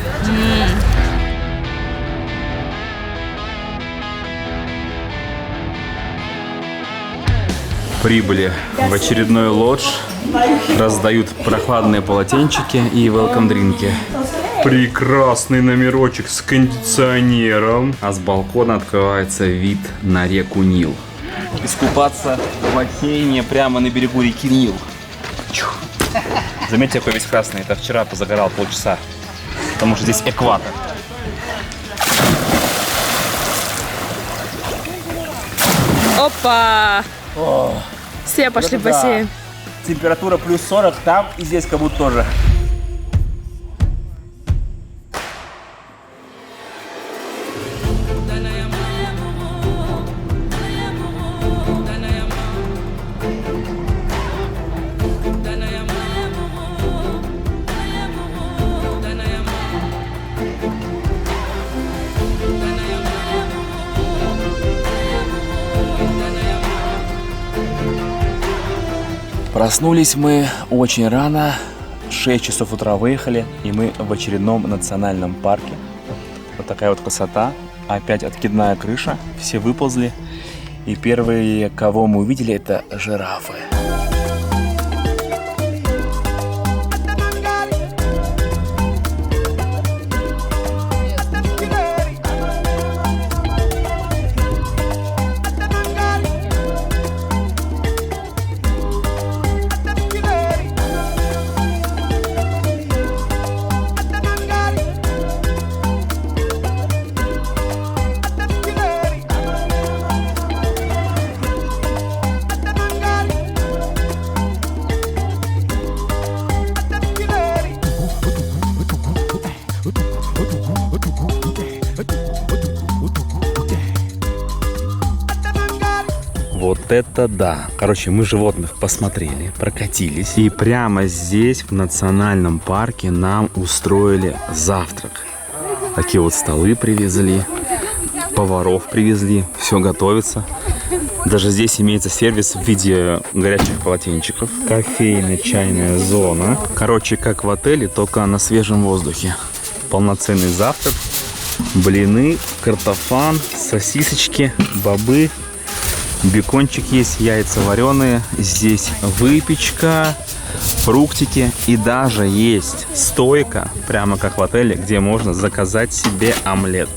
Прибыли в очередной лодж. Раздают прохладные полотенчики и welcome-дринки. Прекрасный номерочек с кондиционером. А с балкона открывается вид на реку Нил. Искупаться в бассейне прямо на берегу реки Нил. Заметьте, какой весь красный. Это вчера позагорал полчаса. потому что здесь экватор. Опа! Все пошли в бассейн. Температура плюс 40 там и здесь как будто тоже. Проснулись мы очень рано, 6 часов утра выехали, и мы в очередном национальном парке. Вот такая вот красота, опять откидная крыша, все выползли. И первые, кого мы увидели, это жирафы. Вот это да. Короче, мы животных посмотрели, прокатились. И прямо здесь, в национальном парке, нам устроили завтрак. Такие вот столы привезли, поваров привезли, все готовится. Даже здесь имеется сервис в виде горячих полотенчиков. Кофейная, чайная зона. Короче, как в отеле, только на свежем воздухе. Полноценный завтрак. Блины, картофан, сосисочки, бобы. Бекончик есть, яйца вареные, здесь выпечка, фруктики и даже есть стойка, прямо как в отеле, где можно заказать себе омлет.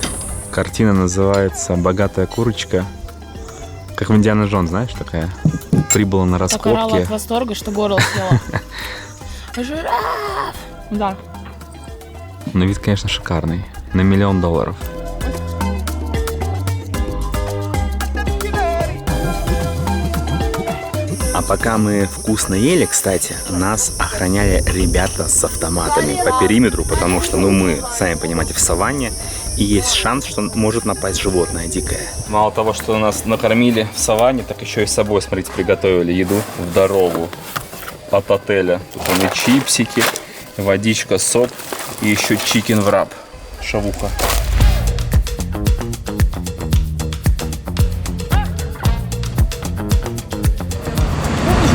Картина называется «Богатая курочка». Как в «Индиана Джонс», знаешь, такая. Прибыла на раскопки. Так орала от восторга, что горло съела. Жираф! Да. Но вид, конечно, шикарный. На $1 миллион. А пока мы вкусно ели, кстати, нас охраняли ребята с автоматами по периметру, потому что, мы, сами понимаете, в саванне, и есть шанс, что может напасть животное дикое. Мало того, что нас накормили в саванне, так еще и с собой, смотрите, приготовили еду в дорогу от отеля. Тут и чипсики, водичка, сок и еще чикен врап, шавуха.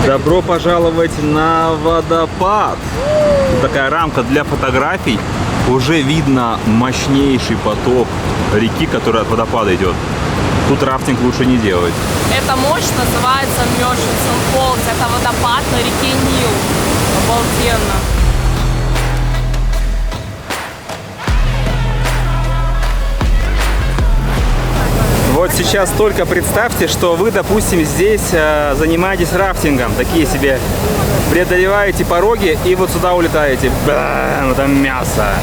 Добро пожаловать на водопад. Тут такая рамка для фотографий. Уже видно мощнейший поток реки, который от водопада идет. Тут рафтинг лучше не делать. Эта мощь называется Murchison Falls. Это водопад на реке Нил. Обалденно. Вот сейчас только представьте, что вы, допустим, здесь занимаетесь рафтингом. Такие себе преодолеваете пороги и вот сюда улетаете. Бам, там мясо.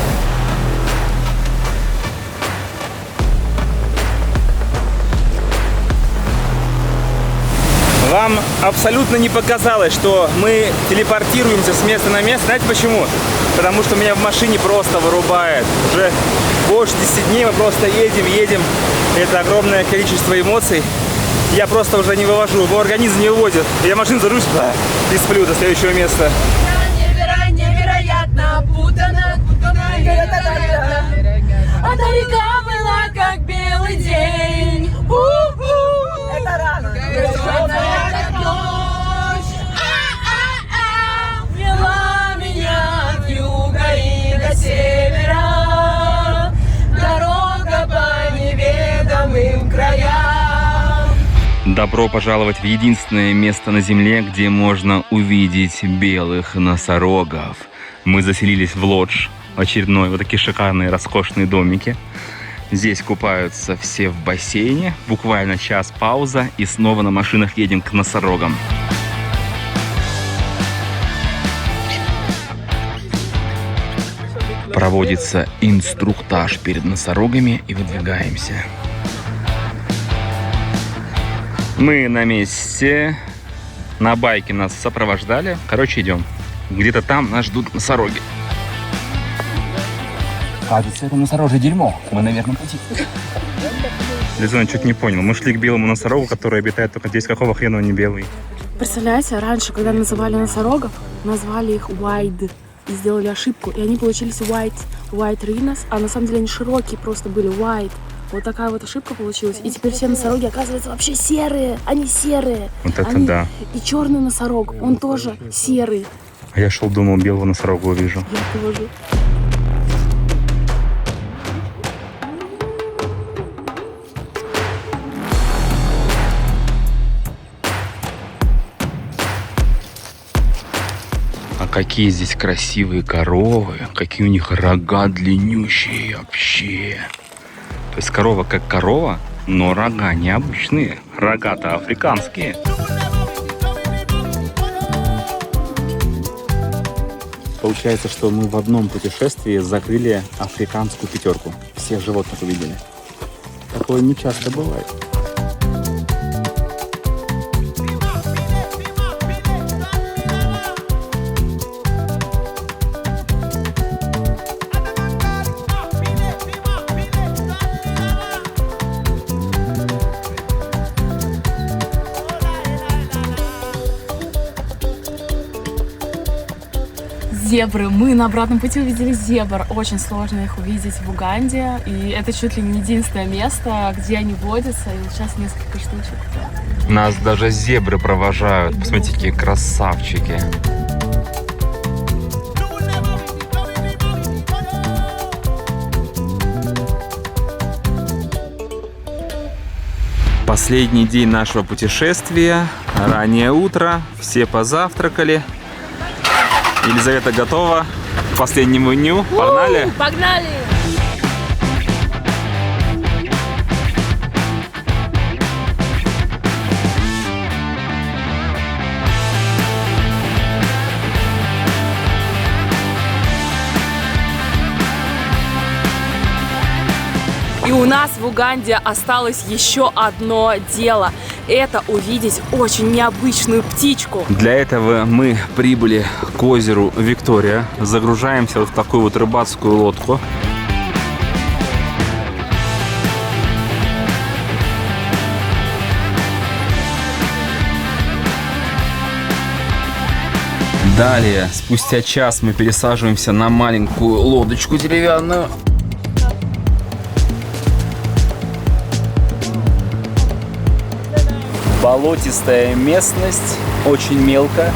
Вам абсолютно не показалось, что мы телепортируемся с места на место. Знаете почему? Потому что меня в машине просто вырубает. Уже больше 10 дней мы просто едем. Это огромное количество эмоций. Я просто уже не вывожу. Мой организм не выводит. Я машину заружусь и сплю до следующего места. Невероятно путано. А река была как белый день. Это рано. Вела меня от юга и до севера. Дорога по неведомым краям. Добро пожаловать в единственное место на Земле, где можно увидеть белых носорогов. Мы заселились в лодж, очередной, вот такие шикарные, роскошные домики. Здесь купаются все в бассейне, буквально час пауза и снова на машинах едем к носорогам. Проводится инструктаж перед носорогами и выдвигаемся. Мы на месте. На байке нас сопровождали. Короче, идем. Где-то там нас ждут носороги. Кажется, это носорожье дерьмо. Мы на верном пути. Лизон чуть не понял. Мы шли к белому носорогу, который обитает только здесь. Какого хрена он не белый? Представляете, раньше, когда называли носорогов, назвали их white. И сделали ошибку. И они получились white rhinos, а на самом деле они широкие просто были, white. Вот такая вот ошибка получилась. И теперь все носороги, оказывается, вообще серые. Они серые. Вот это они... да. И черный носорог, он тоже серый. А я шел, думал, белого носорога увижу. Я тоже. А какие здесь красивые коровы. Какие у них рога длиннющие вообще. То есть корова как корова, но рога необычные. Рога-то африканские. Получается, что мы в одном путешествии закрыли африканскую пятерку. Всех животных увидели. Такое не часто бывает. Зебры. Мы на обратном пути увидели зебр. Очень сложно их увидеть в Уганде. И это чуть ли не единственное место, где они водятся. И вот сейчас несколько штучек. Нас даже зебры провожают. Посмотрите, какие красавчики. Последний день нашего путешествия. Раннее утро. Все позавтракали. Елизавета готова к последнему дню. Погнали? Погнали! И у нас в Уганде осталось еще одно дело. Это увидеть очень необычную птичку. Для этого мы прибыли к озеру Виктория. Загружаемся вот в такую вот рыбацкую лодку. Далее, спустя час, мы пересаживаемся на маленькую лодочку деревянную. Болотистая местность, очень мелко.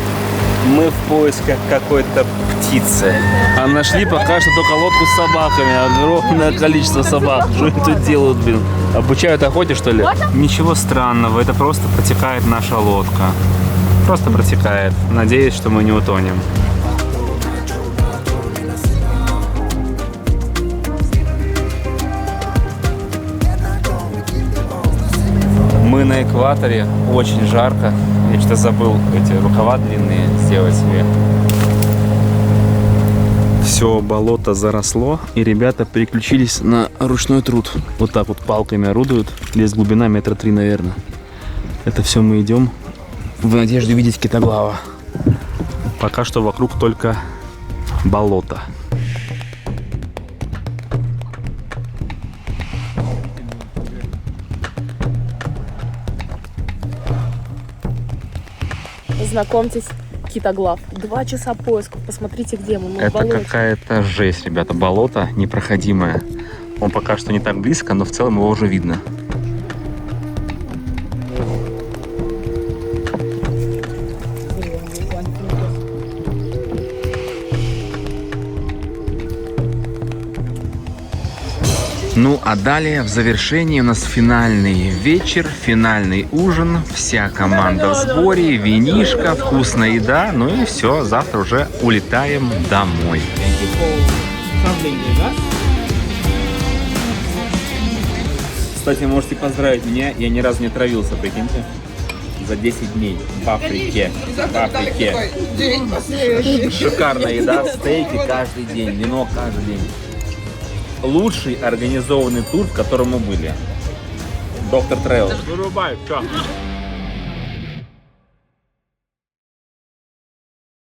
Мы в поисках какой-то птицы. А нашли пока что только лодку с собаками. Огромное количество собак. Что они тут делают, блин? Обучают охоте, что ли? Ничего странного, это просто протекает наша лодка. Просто протекает. Надеюсь, что мы не утонем. Мы на экваторе, очень жарко. Я что-то забыл эти рукава длинные сделать себе. Все болото заросло, и ребята переключились на ручной труд. Вот так вот палками орудуют. Здесь глубина 3 метра, наверное. Это все мы идем в надежде увидеть китоглава. Пока что вокруг только болото. Знакомьтесь, китоглав. 2 часа поисков. Посмотрите, где мы. Это какая-то жесть, ребята. Болото непроходимое. Он пока что не так близко, но в целом его уже видно. Ну, а далее в завершении у нас финальный вечер, финальный ужин. Вся команда в сборе, винишко, вкусная еда. Ну и все, завтра уже улетаем домой. Кстати, можете поздравить меня, я ни разу не отравился, прикиньте. за 10 дней в Африке. В Африке. Шикарная еда, стейки каждый день, вино каждый день. Лучший организованный тур, в котором мы были. Доктор Тревел. Вырубай, все.